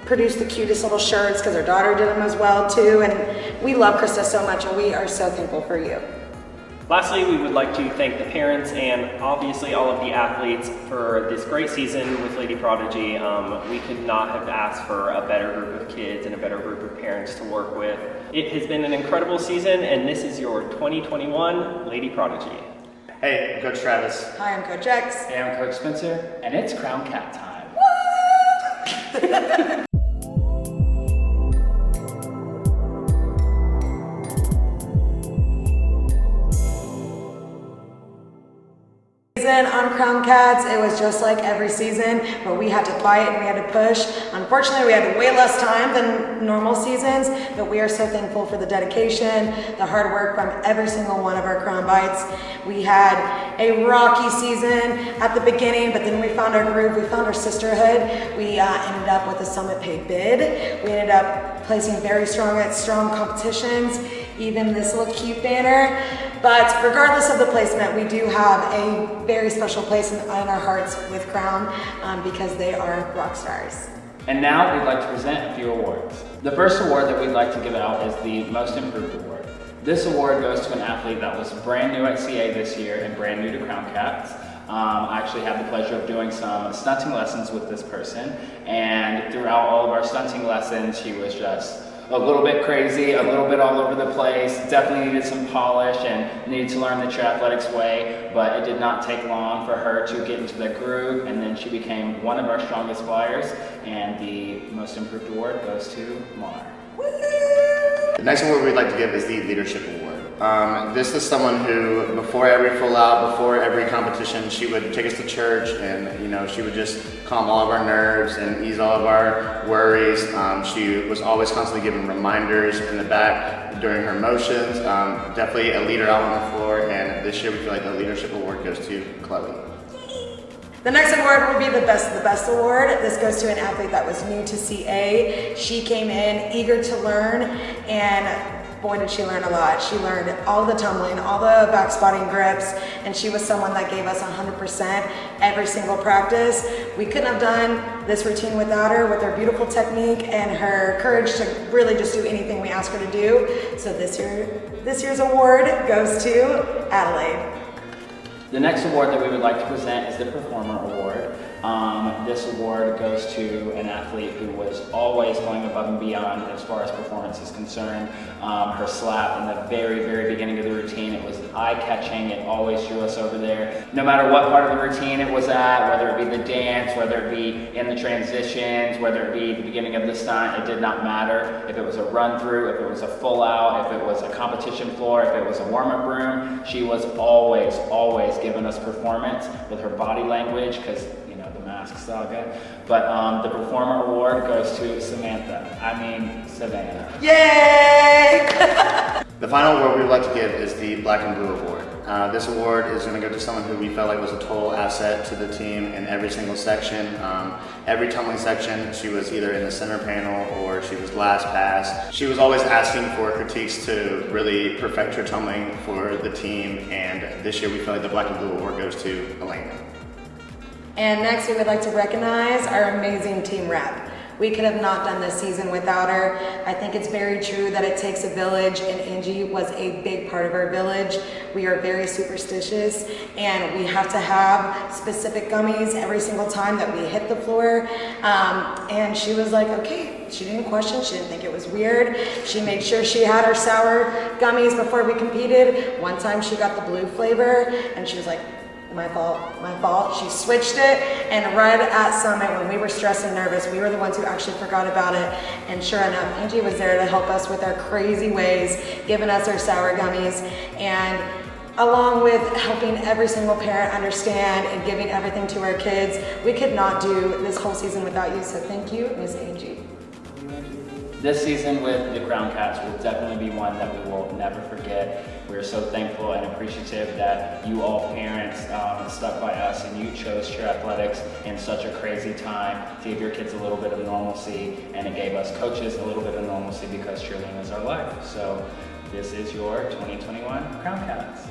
produced the cutest little shirts because her daughter did them as well too. And we love Krista so much, and we are so thankful for you. Lastly, we would like to thank the parents and obviously all of the athletes for this great season with Lady Prodigy. We could not have asked for a better group of kids and a better group of parents to work with. It has been an incredible season, and this is your 2021 Lady Prodigy. Hey, I'm Coach Travis. Hi, I'm Coach X. Hey, I'm Coach Spencer, and it's Crown Cat time. On Crown Cats, it was just like every season, but we had to fight and we had to push. Unfortunately, we had way less time than normal seasons, but we are so thankful for the dedication, the hard work from every single one of our Crown Bites. We had a rocky season at the beginning, but then we found our groove, we found our sisterhood. We ended up with a summit paid bid. We ended up placing very strong at strong competitions, even this little cute banner. But regardless of the placement, we do have a very special place in our hearts with Crown because they are rock stars. And now we'd like to present a few awards. The first award that we'd like to give out is the Most Improved Award. This award goes to an athlete that was brand new at CA this year and brand new to Crown Cats. I actually had the pleasure of doing some stunting lessons with this person, and throughout all of our stunting lessons, she was just a little bit crazy, a little bit all over the place, definitely needed some polish and needed to learn the triathletics way, but it did not take long for her to get into the groove, and then she became one of our strongest flyers, and the Most Improved Award goes to Mar. The next award we'd like to give is the Leadership Award. This is someone who, before every full out, before every competition, she would take us to church, and she would just calm all of our nerves and ease all of our worries. She was always constantly giving reminders in the back during her motions. Definitely a leader out on the floor, and this year we feel like the Leadership Award goes to Chloe. The next award will be the Best of the Best Award. This goes to an athlete that was new to CA. She came in eager to learn, and boy did she learn a lot. She learned all the tumbling, all the back spotting grips, and she was someone that gave us 100% every single practice. We couldn't have done this routine without her, with her beautiful technique and her courage to really just do anything we ask her to do. So this year's award goes to Adelaide. The next award that we would like to present is the Performer Award. This award goes to an athlete who was always going above and beyond as far as performance is concerned. Her slap in the very, very beginning of the routine, it was eye-catching. It always drew us over there. No matter what part of the routine it was at, whether it be the dance, whether it be in the transitions, whether it be the beginning of the stunt, it did not matter. If it was a run-through, if it was a full-out, if it was a competition floor, if it was a warm-up room, she was always giving us performance with her body language, because the mask saga. But the performer award goes to Savannah. Yay! The final award we would like to give is the Black and Blue Award. This award is going to go to someone who we felt like was a total asset to the team in every single section. Every tumbling section, she was either in the center panel or she was last pass. She was always asking for critiques to really perfect her tumbling for the team, and this year we feel like the Black and Blue Award goes to Elena. And next we would like to recognize our amazing team rep. We could have not done this season without her. I think it's very true that it takes a village, and Angie was a big part of our village. We are very superstitious, and we have to have specific gummies every single time that we hit the floor. And she was like, okay, she didn't question, she didn't think it was weird. She made sure she had her sour gummies before we competed. One time she got the blue flavor, and she was like, my fault. She switched it, and right at Summit, when we were stressed and nervous, we were the ones who actually forgot about it. And sure enough, Angie was there to help us with our crazy ways, giving us our sour gummies, and along with helping every single parent understand and giving everything to our kids. We could not do this whole season without you, so thank you, Miss Angie. This season with the Crown Cats will definitely be one that we will never forget. We're so thankful and appreciative that you all parents stuck by us and you chose cheer athletics in such a crazy time to give your kids a little bit of normalcy, and it gave us coaches a little bit of normalcy because cheerleading is our life. So this is your 2021 Crown Cats.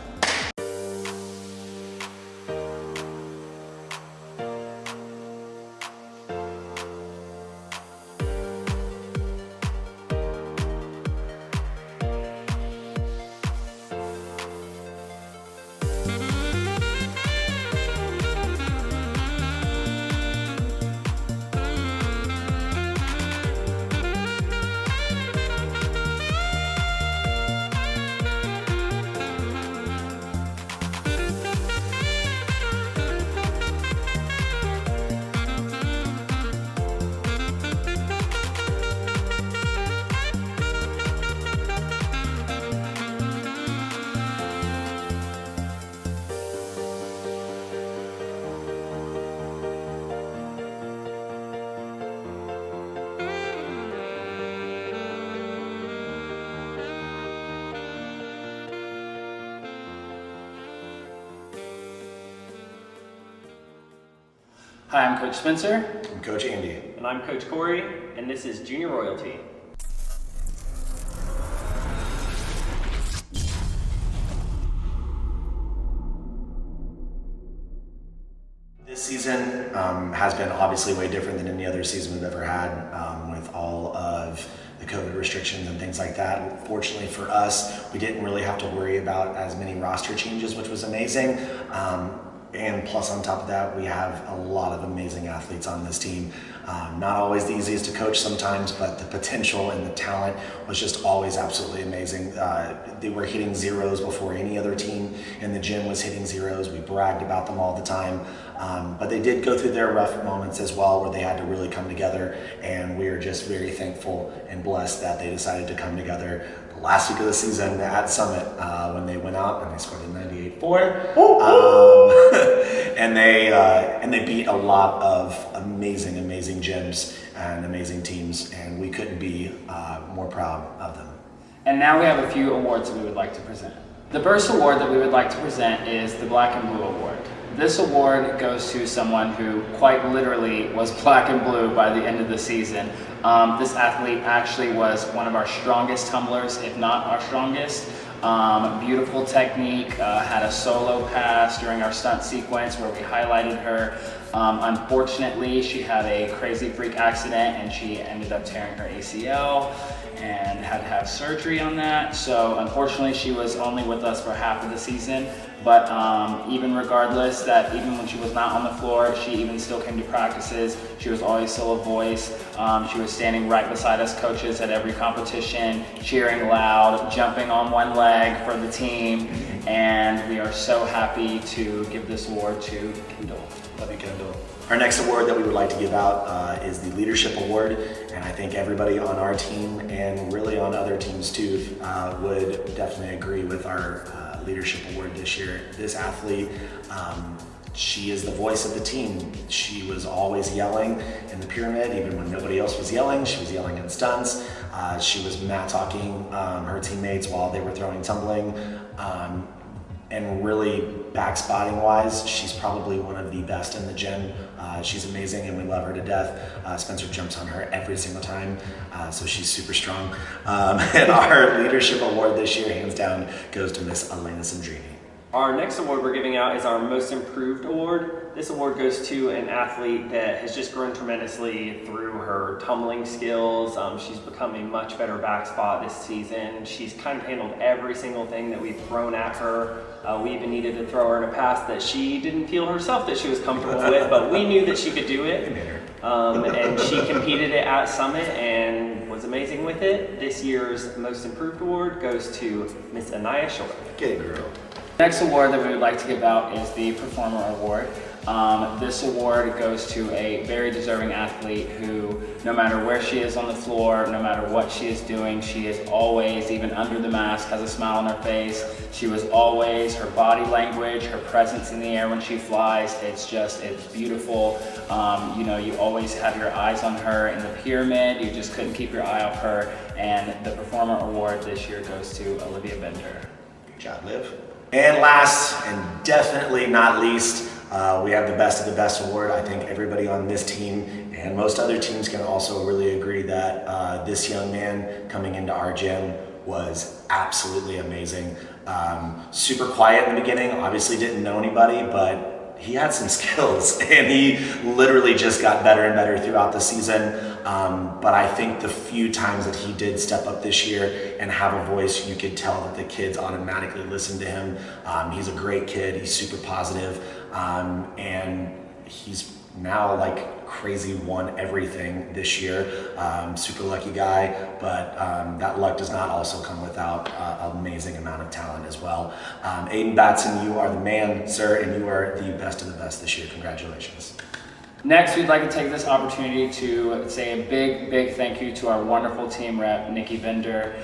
Hi, I'm Coach Spencer. I'm Coach Andy. And I'm Coach Corey, and this is Junior Royalty. This season has been obviously way different than any other season we've ever had, with all of the COVID restrictions and things like that. Fortunately for us, we didn't really have to worry about as many roster changes, which was amazing. And plus on top of that, we have a lot of amazing athletes on this team. Not always the easiest to coach sometimes, but the potential and the talent was just always absolutely amazing. They were hitting zeros before any other team in the gym was hitting zeros. We bragged about them all the time. But they did go through their rough moments as well, where they had to really come together, and we are just very thankful and blessed that they decided to come together the last week of the season at Summit, when they went out and they scored a 98-4. And they beat a lot of amazing gyms and amazing teams, and we couldn't be more proud of them. And now we have a few awards that we would like to present. The first award that we would like to present is the Black and Blue Award. This award goes to someone who quite literally was black and blue by the end of the season. This athlete actually was one of our strongest tumblers, if not our strongest. Beautiful technique, had a solo pass during our stunt sequence where we highlighted her. Unfortunately, she had a crazy freak accident and she ended up tearing her ACL and had to have surgery on that. So unfortunately, she was only with us for half of the season. But even regardless, that even when she was not on the floor, she even still came to practices. She was always still a voice. She was standing right beside us coaches at every competition, cheering loud, jumping on one leg for the team. and we are so happy to give this award to Kendall. Love you, Kendall. Our next award that we would like to give out is the Leadership Award, and I think everybody on our team and really on other teams too would definitely agree with our Leadership Award this year. This athlete, she is the voice of the team. She was always yelling in the pyramid, even when nobody else was yelling. She was yelling in stunts. She was mat talking her teammates while they were throwing tumbling. And really back spotting wise, she's probably one of the best in the gym. She's amazing and we love her to death. Spencer jumps on her every single time, so she's super strong. And our Leadership Award this year, hands down, goes to Miss Elena Sandrini. Our next award we're giving out is our Most Improved Award. This award goes to an athlete that has just grown tremendously through her tumbling skills. She's become a much better back spot this season. She's kind of handled every single thing that we've thrown at her. We even needed to throw her in a pass that she didn't feel herself that she was comfortable with, but we knew that she could do it. And she competed it at Summit and was amazing with it. This year's Most Improved Award goes to Miss Anaya Short. Get it, girl. Next award that we would like to give out is the Performer Award. This award goes to a very deserving athlete who, no matter where she is on the floor, no matter what she is doing, she is always, even under the mask, has a smile on her face. She was always, her body language, her presence in the air when she flies, it's beautiful. You know, you always have your eyes on her in the pyramid, you just couldn't keep your eye off her, and the Performer Award this year goes to Olivia Bender. Good job, Liv. And last, and definitely not least, we have the Best of the Best Award. I think everybody on this team and most other teams can also really agree that this young man coming into our gym was absolutely amazing. Super quiet in the beginning, obviously didn't know anybody, but he had some skills and he literally just got better and better throughout the season. But I think the few times that he did step up this year and have a voice, you could tell that the kids automatically listened to him. He's a great kid, he's super positive, and he's now like crazy won everything this year. Super lucky guy, but that luck does not also come without an amazing amount of talent as well. Aiden Batson, you are the man, sir, and you are the best of the best this year. Congratulations. Next, we'd like to take this opportunity to say a big thank you to our wonderful team rep, Nikki Bender.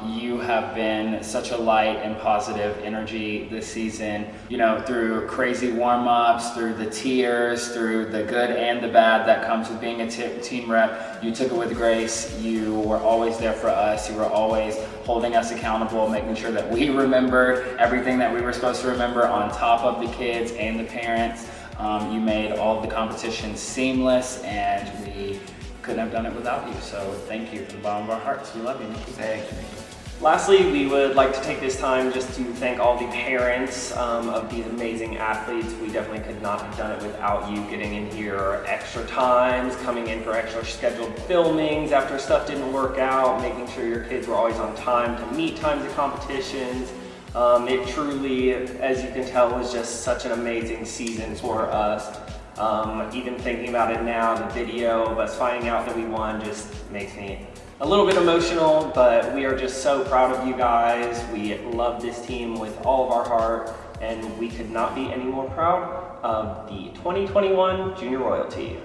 You have been such a light and positive energy this season, you know, through crazy warm-ups, through the tears, through the good and the bad that comes with being a team rep. You took it with grace. You were always there for us. You were always holding us accountable, making sure that we remembered everything that we were supposed to remember on top of the kids and the parents. You made all of the competitions seamless, and we couldn't have done it without you. So thank you from the bottom of our hearts. We love you, Nikki. Thank you. Lastly, we would like to take this time just to thank all the parents of these amazing athletes. We definitely could not have done it without you getting in here extra times, coming in for extra scheduled filmings after stuff didn't work out, making sure your kids were always on time to meet times of competitions. It truly, as you can tell, was just such an amazing season for us. Even thinking about it now, the video of us finding out that we won just makes me a little bit emotional, but we are just so proud of you guys. We love this team with all of our heart, and we could not be any more proud of the 2021 Junior Royalty.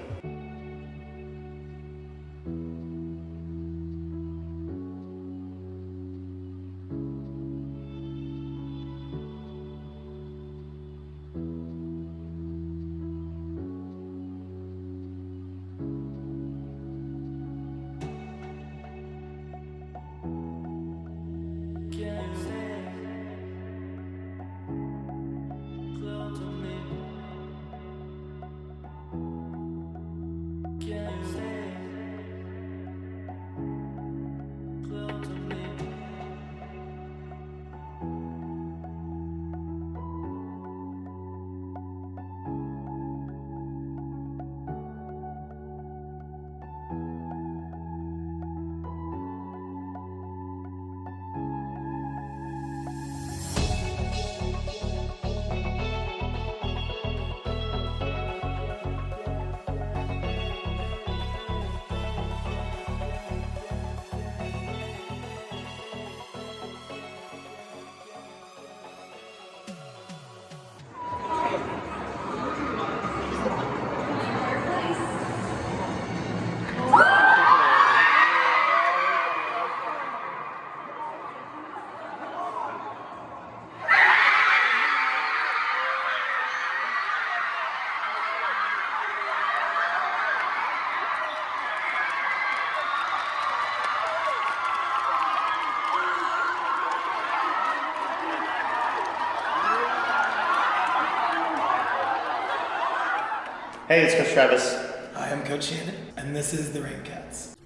Hey, it's Coach Travis. I am Coach Shannon, and this is the Raincats.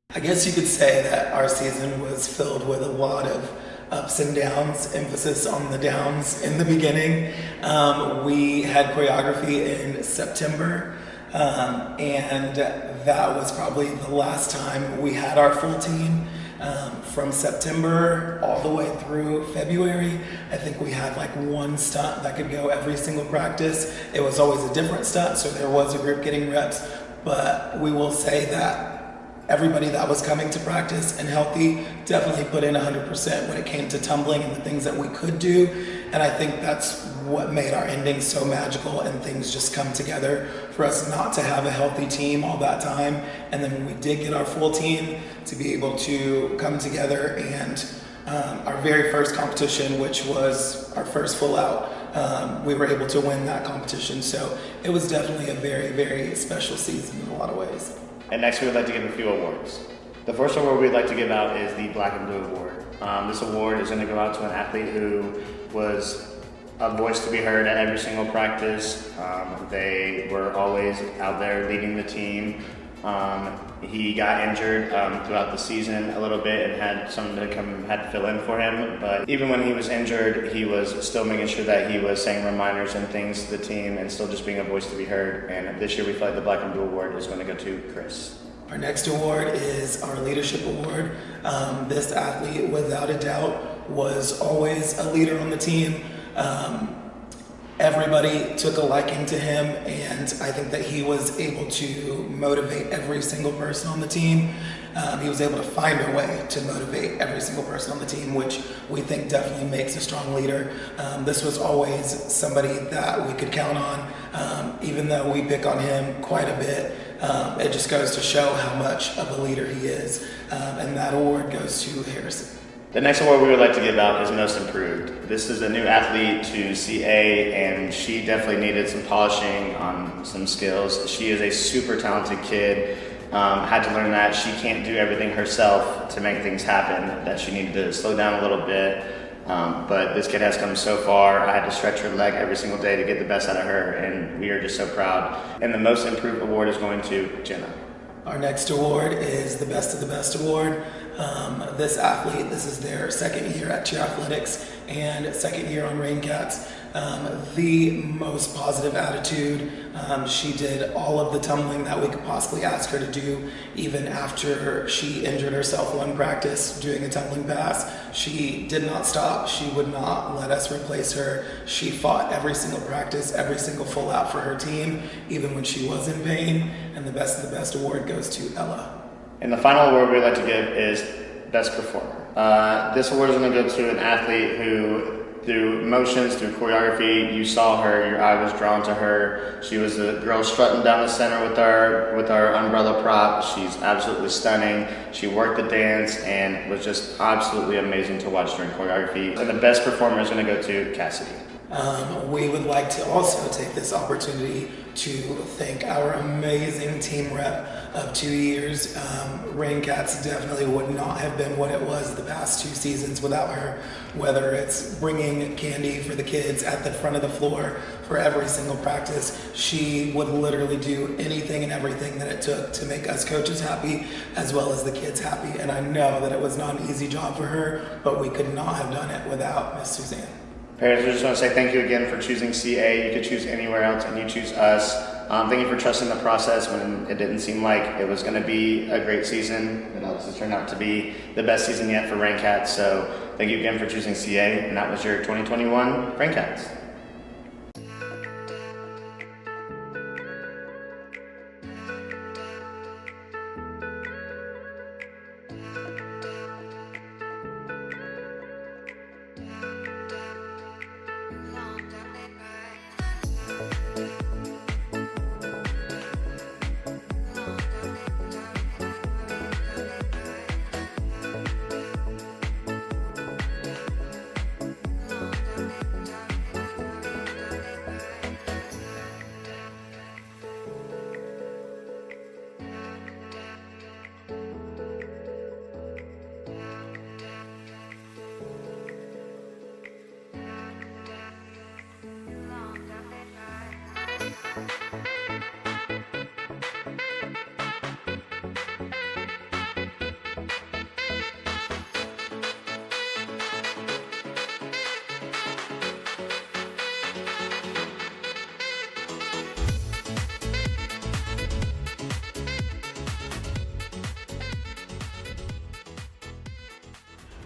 I guess you could say that our season was filled with a lot of ups and downs, emphasis on the downs in the beginning. We had choreography in September, and that was probably the last time we had our full team. From September all the way through February, I think we had like one stunt that could go every single practice. It was always a different stunt, so there was a group getting reps, but we will say that everybody that was coming to practice and healthy definitely put in 100% when it came to tumbling and the things that we could do. And I think that's what made our ending so magical, and things just come together for us not to have a healthy team all that time. And then when we did get our full team, to be able to come together and our very first competition, which was our first full out, we were able to win that competition. So it was definitely a very, very special season in a lot of ways. And next we would like to give a few awards. The first award we'd like to give out is the Black and Blue Award. This award is going to go out to an athlete who was a voice to be heard at every single practice. They were always out there leading the team. He got injured throughout the season a little bit and had someone had to fill in for him. But even when he was injured, he was still making sure that he was saying reminders and things to the team and still just being a voice to be heard. And this year we feel like the Black and Blue Award is going to go to Chris. Our next award is our Leadership Award. This athlete, without a doubt, was always a leader on the team. Everybody took a liking to him, and I think that he was able to motivate every single person on the team. He was able to find a way to motivate every single person on the team, which we think definitely makes a strong leader. This was always somebody that we could count on, even though we pick on him quite a bit. It just goes to show how much of a leader he is, and that award goes to Harrison. The next award we would like to give out is Most Improved. This is a new athlete to CA, and she definitely needed some polishing on some skills. She is a super talented kid. Had to learn that she can't do everything herself to make things happen, that she needed to slow down a little bit. But this kid has come so far. I had to stretch her leg every single day to get the best out of her, and we are just so proud. And the Most Improved award is going to Jenna. Our next award is the Best of the Best award. This athlete, this is their second year at Tiara Athletics and second year on Raincats. The most positive attitude. She did all of the tumbling that we could possibly ask her to do, even after she injured herself one practice doing a tumbling pass. She did not stop. She would not let us replace her. She fought every single practice, every single full out for her team, even when she was in pain. And the Best of the Best award goes to Ella. And the final award we'd like to give is Best Performer. This award is going to go to an athlete who, through motions, through choreography, you saw her, your eye was drawn to her. She was the girl strutting down the center with our umbrella prop. She's absolutely stunning. She worked the dance and was just absolutely amazing to watch during choreography. And the Best Performer is going to go to Cassidy. We would like to also take this opportunity to thank our amazing team rep of 2 years. Raincats definitely would not have been what it was the past 2 seasons without her, whether it's bringing candy for the kids at the front of the floor for every single practice. She would literally do anything and everything that it took to make us coaches happy as well as the kids happy. And I know that it was not an easy job for her, but we could not have done it without Miss Suzanne. Parents, we just want to say thank you again for choosing CA. You could choose anywhere else, and you choose us. Thank you for trusting the process when it didn't seem like it was going to be a great season. It obviously turned out to be the best season yet for Raincats. So thank you again for choosing CA, and that was your 2021 Raincats.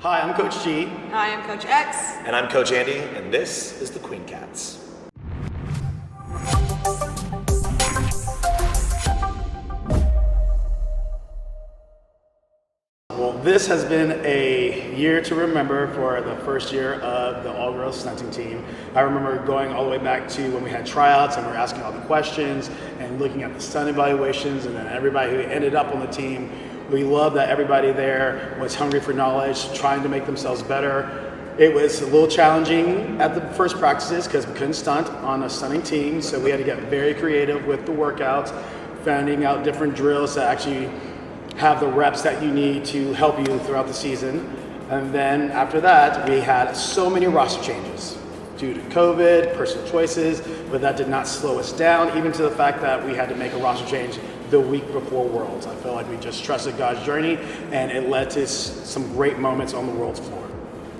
Hi, I'm Coach G. Hi, I'm Coach X. And I'm Coach Andy, and this is the Queen Cats. Well, this has been a year to remember for the first year of the all-girls stunting team. I remember going all the way back to when we had tryouts and we were asking all the questions and looking at the stunt evaluations, and then everybody who ended up on the team. We love that everybody there was hungry for knowledge, trying to make themselves better. It was a little challenging at the first practices because we couldn't stunt on a stunning team, so we had to get very creative with the workouts, finding out different drills that actually have the reps that you need to help you throughout the season. And then after that, we had so many roster changes due to COVID, personal choices, but that did not slow us down, even to the fact that we had to make a roster change the week before Worlds. I feel like we just trusted God's journey, and it led to some great moments on the Worlds floor.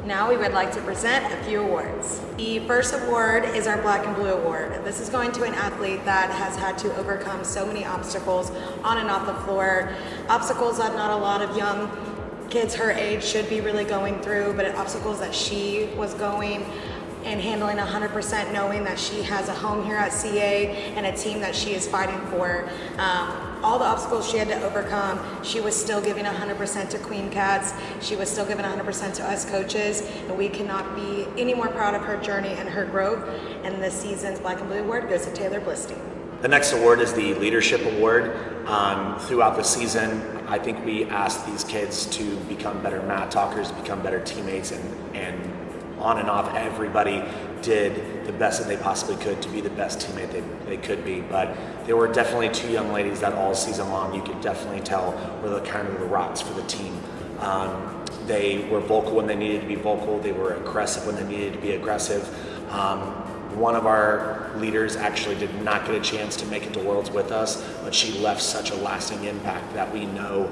Now we would like to present a few awards. The first award is our Black and Blue Award. This is going to an athlete that has had to overcome so many obstacles on and off the floor. Obstacles that not a lot of young kids her age should be really going through, but obstacles that she was going and handling 100%, knowing that she has a home here at CA and a team that she is fighting for. All the obstacles she had to overcome, she was still giving 100% to Queen Cats. She was still giving 100% to us coaches, and we cannot be any more proud of her journey and her growth. And this season's Black and Blue Award goes to Taylor Blisty. The next award is the Leadership Award. Throughout the season, I think we asked these kids to become better mat talkers, become better teammates, and on and off, everybody did the best that they possibly could to be the best teammate they could be. But there were definitely two young ladies that all season long, you could definitely tell were the kind of the rocks for the team. They were vocal when they needed to be vocal. They were aggressive when they needed to be aggressive. One of our leaders actually did not get a chance to make it to Worlds with us, but she left such a lasting impact that we know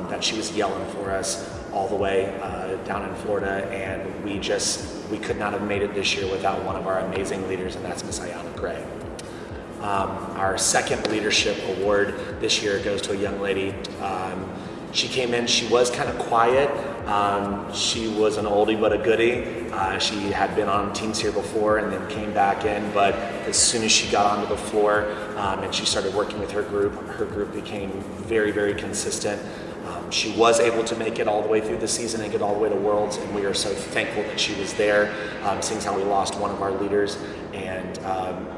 that she was yelling for us all the way down in Florida, and we could not have made it this year without one of our amazing leaders, and that's Miss Ayana Gray. Our second leadership award this year goes to a young lady. She came in, she was kind of quiet. She was an oldie but a goodie. She had been on teams here before and then came back in, but as soon as she got onto the floor and she started working with her group became very, very consistent. She was able to make it all the way through the season and get all the way to Worlds, and we are so thankful that she was there, seeing how we lost one of our leaders. And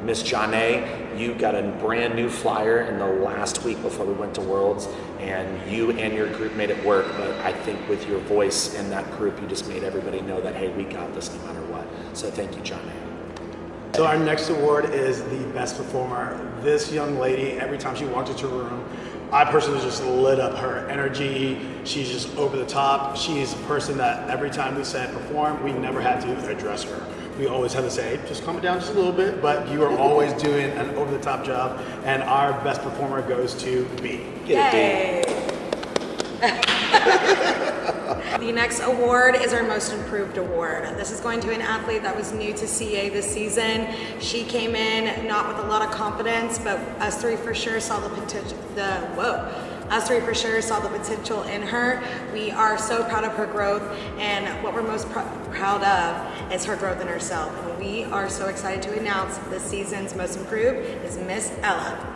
Miss Janae, you got a brand new flyer in the last week before we went to Worlds, and you and your group made it work, but I think with your voice in that group, you just made everybody know that, hey, we got this no matter what. So thank you, Janae. So our next award is the best performer. This young lady, every time she walked into a room, I personally just lit up. Her energy. She's just over the top. She's a person that every time we said perform, we never had to address her. We always had to say, just calm it down just a little bit, but you are always doing an over the top job, and our best performer goes to B. Yay! The next award is our Most Improved Award. This is going to an athlete that was new to CA this season. She came in not with a lot of confidence, but us three for sure saw the potential. Us three for sure saw the potential in her. We are so proud of her growth, and what we're most proud of is her growth in herself. And we are so excited to announce this season's Most Improved is Miss Ella.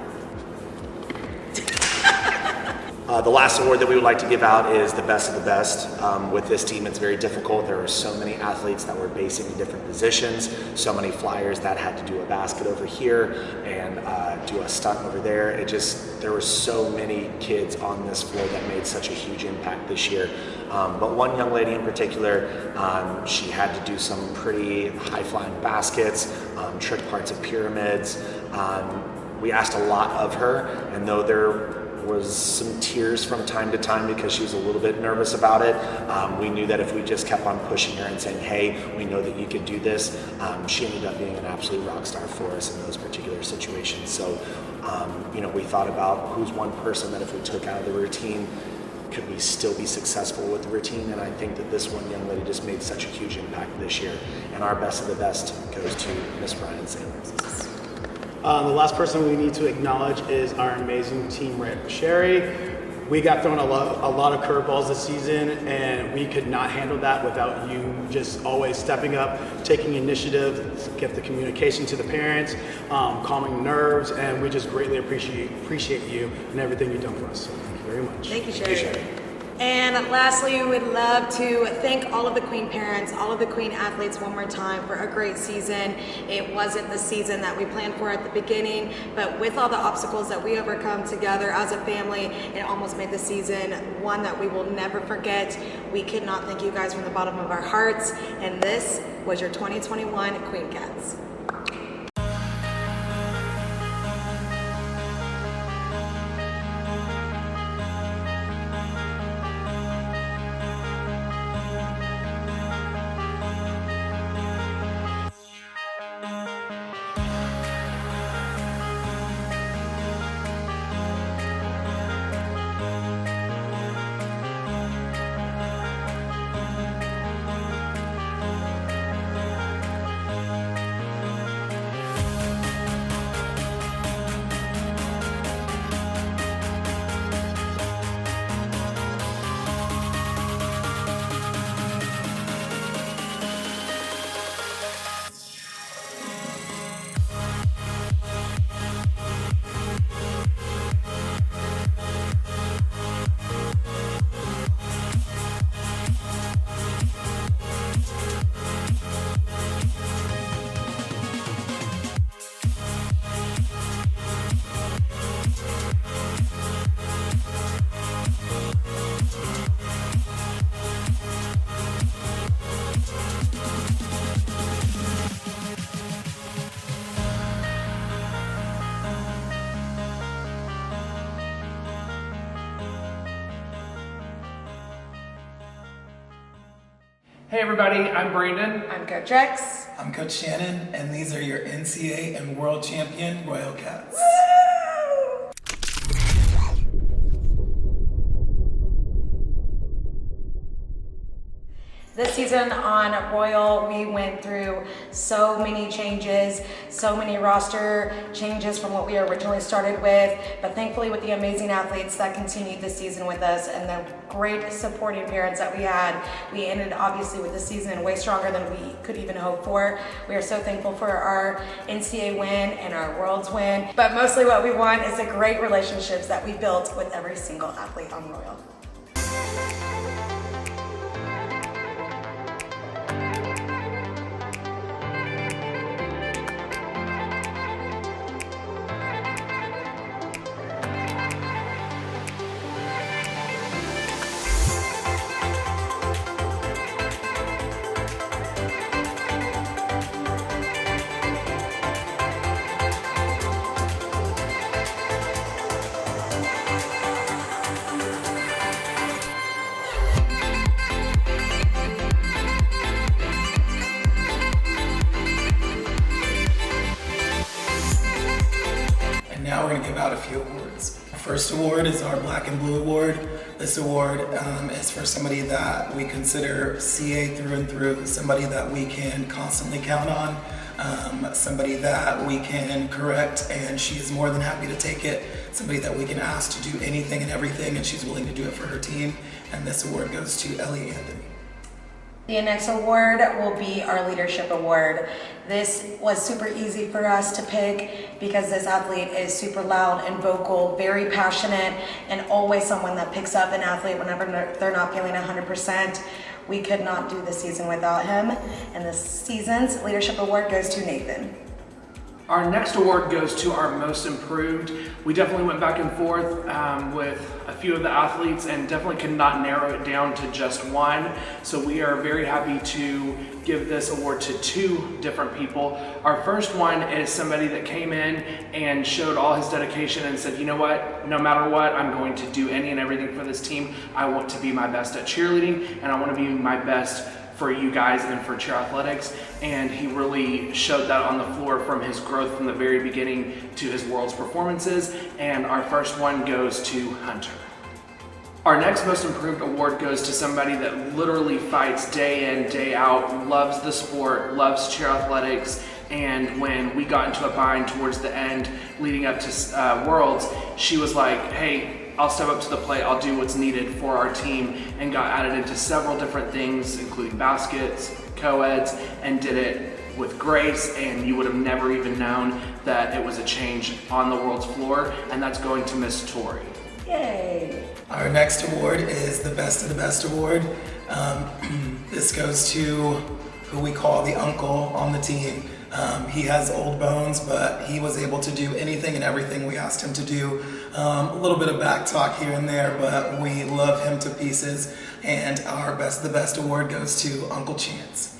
The last award that we would like to give out is the best of the best. With this team, it's very difficult. There were so many athletes that were basing in different positions, so many flyers that had to do a basket over here and do a stunt over there. There were so many kids on this floor that made such a huge impact this year. But one young lady in particular, she had to do some pretty high-flying baskets, trick parts of pyramids. We asked a lot of her, and though there was some tears from time to time because she was a little bit nervous about it. We knew that if we just kept on pushing her and saying, hey, we know that you can do this, she ended up being an absolute rock star for us in those particular situations. So, we thought about who's one person that if we took out of the routine, could we still be successful with the routine? And I think that this one young lady just made such a huge impact this year. And our best of the best goes to Miss Ryan Sanders. The last person we need to acknowledge is our amazing team rep, Sherry. We got thrown a lot of curveballs this season, and we could not handle that without you just always stepping up, taking initiative, get the communication to the parents, calming nerves, and we just greatly appreciate you and everything you've done for us. So thank you very much. Thank you, Sherry. And lastly, we'd love to thank all of the Queen parents, all of the Queen athletes one more time for a great season. It wasn't the season that we planned for at the beginning, but with all the obstacles that we overcome together as a family, it almost made the season one that we will never forget. We could not thank you guys from the bottom of our hearts, and this was your 2021 Queen Cats. Hey everybody, I'm Brandon. I'm Coach Rex. I'm Coach Shannon, and these are your NCAA and World Champion Raincats. This season on Royal, we went through so many changes, so many roster changes from what we originally started with, but thankfully with the amazing athletes that continued this season with us and the great supporting parents that we had, we ended obviously with the season way stronger than we could even hope for. We are so thankful for our NCAA win and our Worlds win, but mostly what we want is the great relationships that we built with every single athlete on Royal. Now we're going to give out a few awards. Our first award is our Black and Blue Award. This award is for somebody that we consider CA through and through, somebody that we can constantly count on, somebody that we can correct and she is more than happy to take it, somebody that we can ask to do anything and everything and she's willing to do it for her team. And this award goes to Ellie Anthony. The next award will be our Leadership Award. This was super easy for us to pick because this athlete is super loud and vocal, very passionate, and always someone that picks up an athlete whenever they're not feeling 100%. We could not do this season without him. And this season's Leadership Award goes to Nathan. Our next award goes to our Most Improved. We definitely went back and forth with a few of the athletes and definitely could not narrow it down to just one. So we are very happy to give this award to two different people. Our first one is somebody that came in and showed all his dedication and said, you know what, no matter what, I'm going to do any and everything for this team. I want to be my best at cheerleading and I want to be my best for you guys and for cheer athletics, and he really showed that on the floor from his growth from the very beginning to his Worlds performances. And our first one goes to Hunter. Our next Most Improved award goes to somebody that literally fights day in, day out, loves the sport, loves cheer athletics, and when we got into a bind towards the end leading up to Worlds, she was like, hey, I'll step up to the plate, I'll do what's needed for our team, and got added into several different things, including baskets, co-eds, and did it with grace, and you would have never even known that it was a change on the world's floor, and that's going to Miss Tori. Yay! Our next award is the Best of the Best award. This goes to who we call the uncle on the team. He has old bones, but he was able to do anything and everything we asked him to do. A little bit of back talk here and there, but we love him to pieces. And our Best of the Best award goes to Uncle Chance.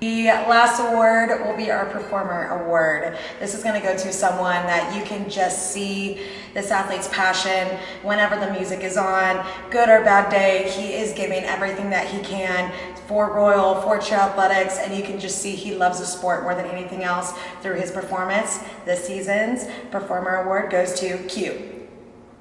The last award will be our Performer Award. This is going to go to someone that you can just see this athlete's passion whenever the music is on, good or bad day. He is giving everything that he can for Royal, for Cheer Athletics, and you can just see he loves the sport more than anything else through his performance. This season's Performer Award goes to Q.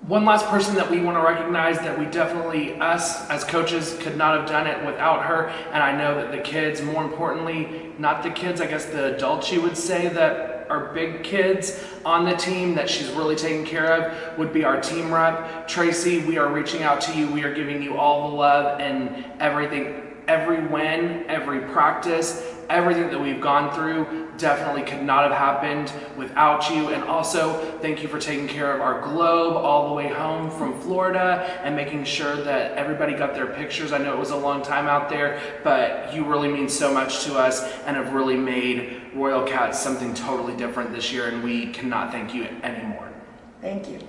One last person that we want to recognize that we definitely, us as coaches, could not have done it without her. And I know that the kids, more importantly, not the kids, I guess the adults you would say that are big kids on the team that she's really taking care of, would be our team rep. Tracy, we are reaching out to you. We are giving you all the love and everything, every win, every practice, everything that we've gone through definitely could not have happened without you. And also, thank you for taking care of our globe all the way home from Florida and making sure that everybody got their pictures. I know it was a long time out there, but you really mean so much to us and have really made Royal Cats something totally different this year, and we cannot thank you anymore. Thank you.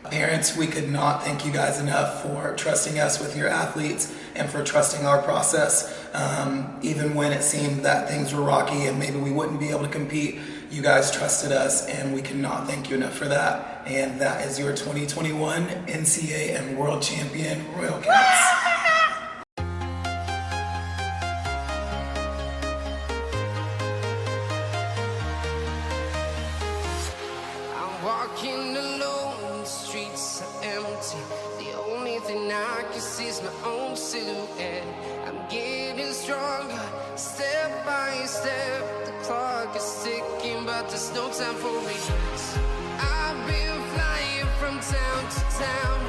Parents, we could not thank you guys enough for trusting us with your athletes and for trusting our process. Even when it seemed that things were rocky and maybe we wouldn't be able to compete, you guys trusted us, and we cannot thank you enough for that. And that is your 2021 NCAA and World Champion Royal Cats. Walking alone, the streets are empty. The only thing I can see is my own silhouette. I'm getting stronger, step by step. The clock is ticking, but there's no time for regrets. I've been flying from town to town,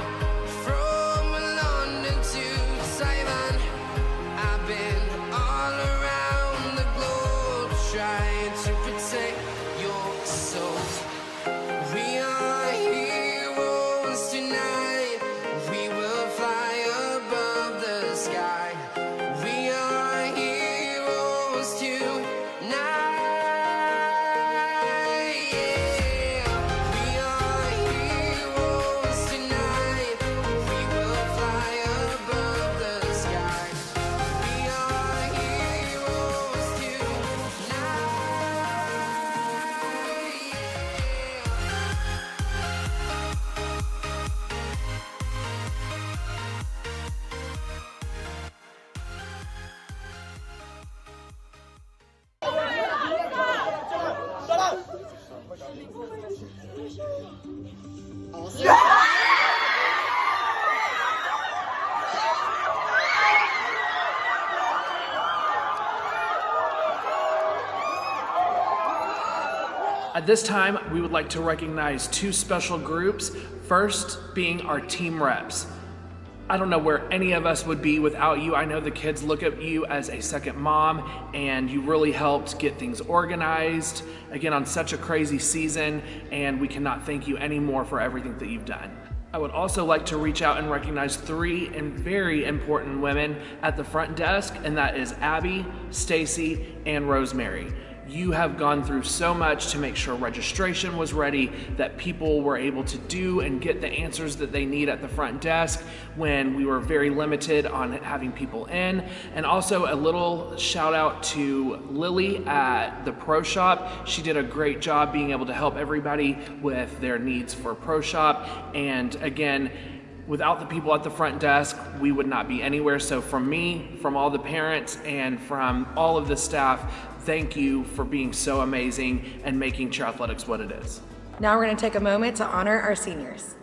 from London to Taiwan. I've been all around the globe trying to protect your soul. We are heroes tonight. We will fly above the sky. We are heroes tonight. Yeah. We are heroes tonight. We will fly above the sky. We are heroes tonight. At this time, we would like to recognize two special groups. First being our team reps. I don't know where any of us would be without you. I know the kids look at you as a second mom, and you really helped get things organized, again, on such a crazy season, and we cannot thank you anymore for everything that you've done. I would also like to reach out and recognize three very important women at the front desk, and that is Abby, Stacy, and Rosemary. You have gone through so much to make sure registration was ready, that people were able to do and get the answers that they need at the front desk when we were very limited on having people in. And also a little shout out to Lily at the Pro Shop. She did a great job being able to help everybody with their needs for Pro Shop. And again, without the people at the front desk, we would not be anywhere. So from me, from all the parents, and from all of the staff, thank you for being so amazing and making cheer athletics what it is. Now we're going to take a moment to honor our seniors.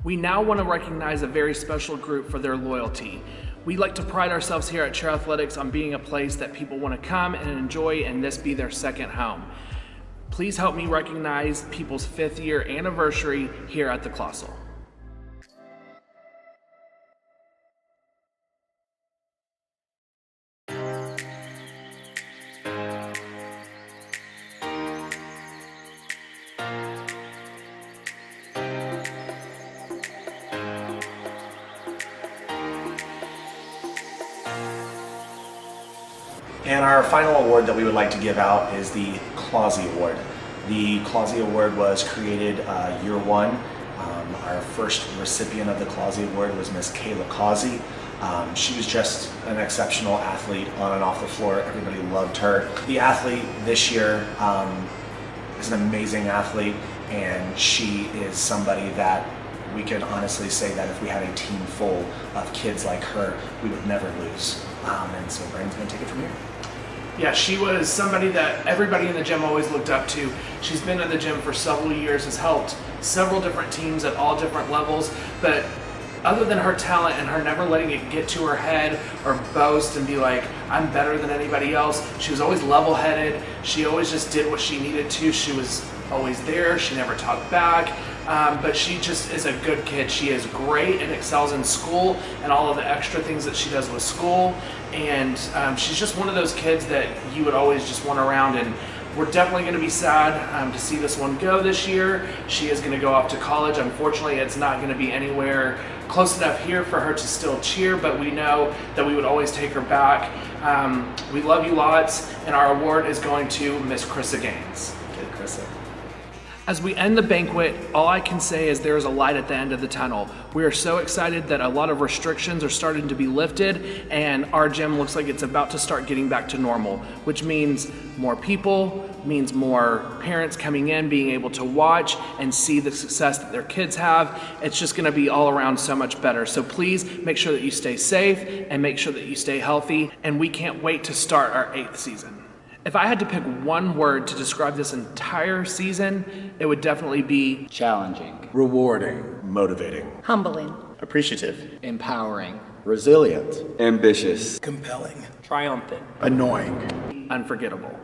We now want to recognize a very special group for their loyalty. We like to pride ourselves here at Cheer Athletics on being a place that people want to come and enjoy, and this be their second home. Please help me recognize people's 5th year anniversary here at the Colossal. And our final award that we would like to give out is the Clausy Award. The Clausy Award was created year one. Our first recipient of the Clausy Award was Miss Kayla Causey. She was just an exceptional athlete on and off the floor. Everybody loved her. The athlete this year is an amazing athlete, and she is somebody that we can honestly say that if we had a team full of kids like her, we would never lose. And so Brian's going to take it from here. Yeah, she was somebody that everybody in the gym always looked up to. She's been in the gym for several years, has helped several different teams at all different levels, but other than her talent and her never letting it get to her head or boast and be like, I'm better than anybody else, she was always level-headed. She always just did what she needed to. She was always there. She never talked back. But she just is a good kid. She is great and excels in school and all of the extra things that she does with school. And she's just one of those kids that you would always just want around. And we're definitely going to be sad to see this one go this year. She is going to go off to college. Unfortunately, it's not going to be anywhere close enough here for her to still cheer, but we know that we would always take her back. We love you lots, and our award is going to Miss Krissa Gaines. Kid Krissa. As we end the banquet, all I can say is there is a light at the end of the tunnel. We are so excited that a lot of restrictions are starting to be lifted, and our gym looks like it's about to start getting back to normal, which means more people, means more parents coming in, being able to watch and see the success that their kids have. It's just gonna be all around so much better. So please make sure that you stay safe and make sure that you stay healthy, and we can't wait to start our 8th season. If I had to pick one word to describe this entire season, it would definitely be challenging, rewarding, motivating, Humbling. appreciative, Empowering. Resilient. Ambitious. Compelling. Triumphant. Annoying. unforgettable.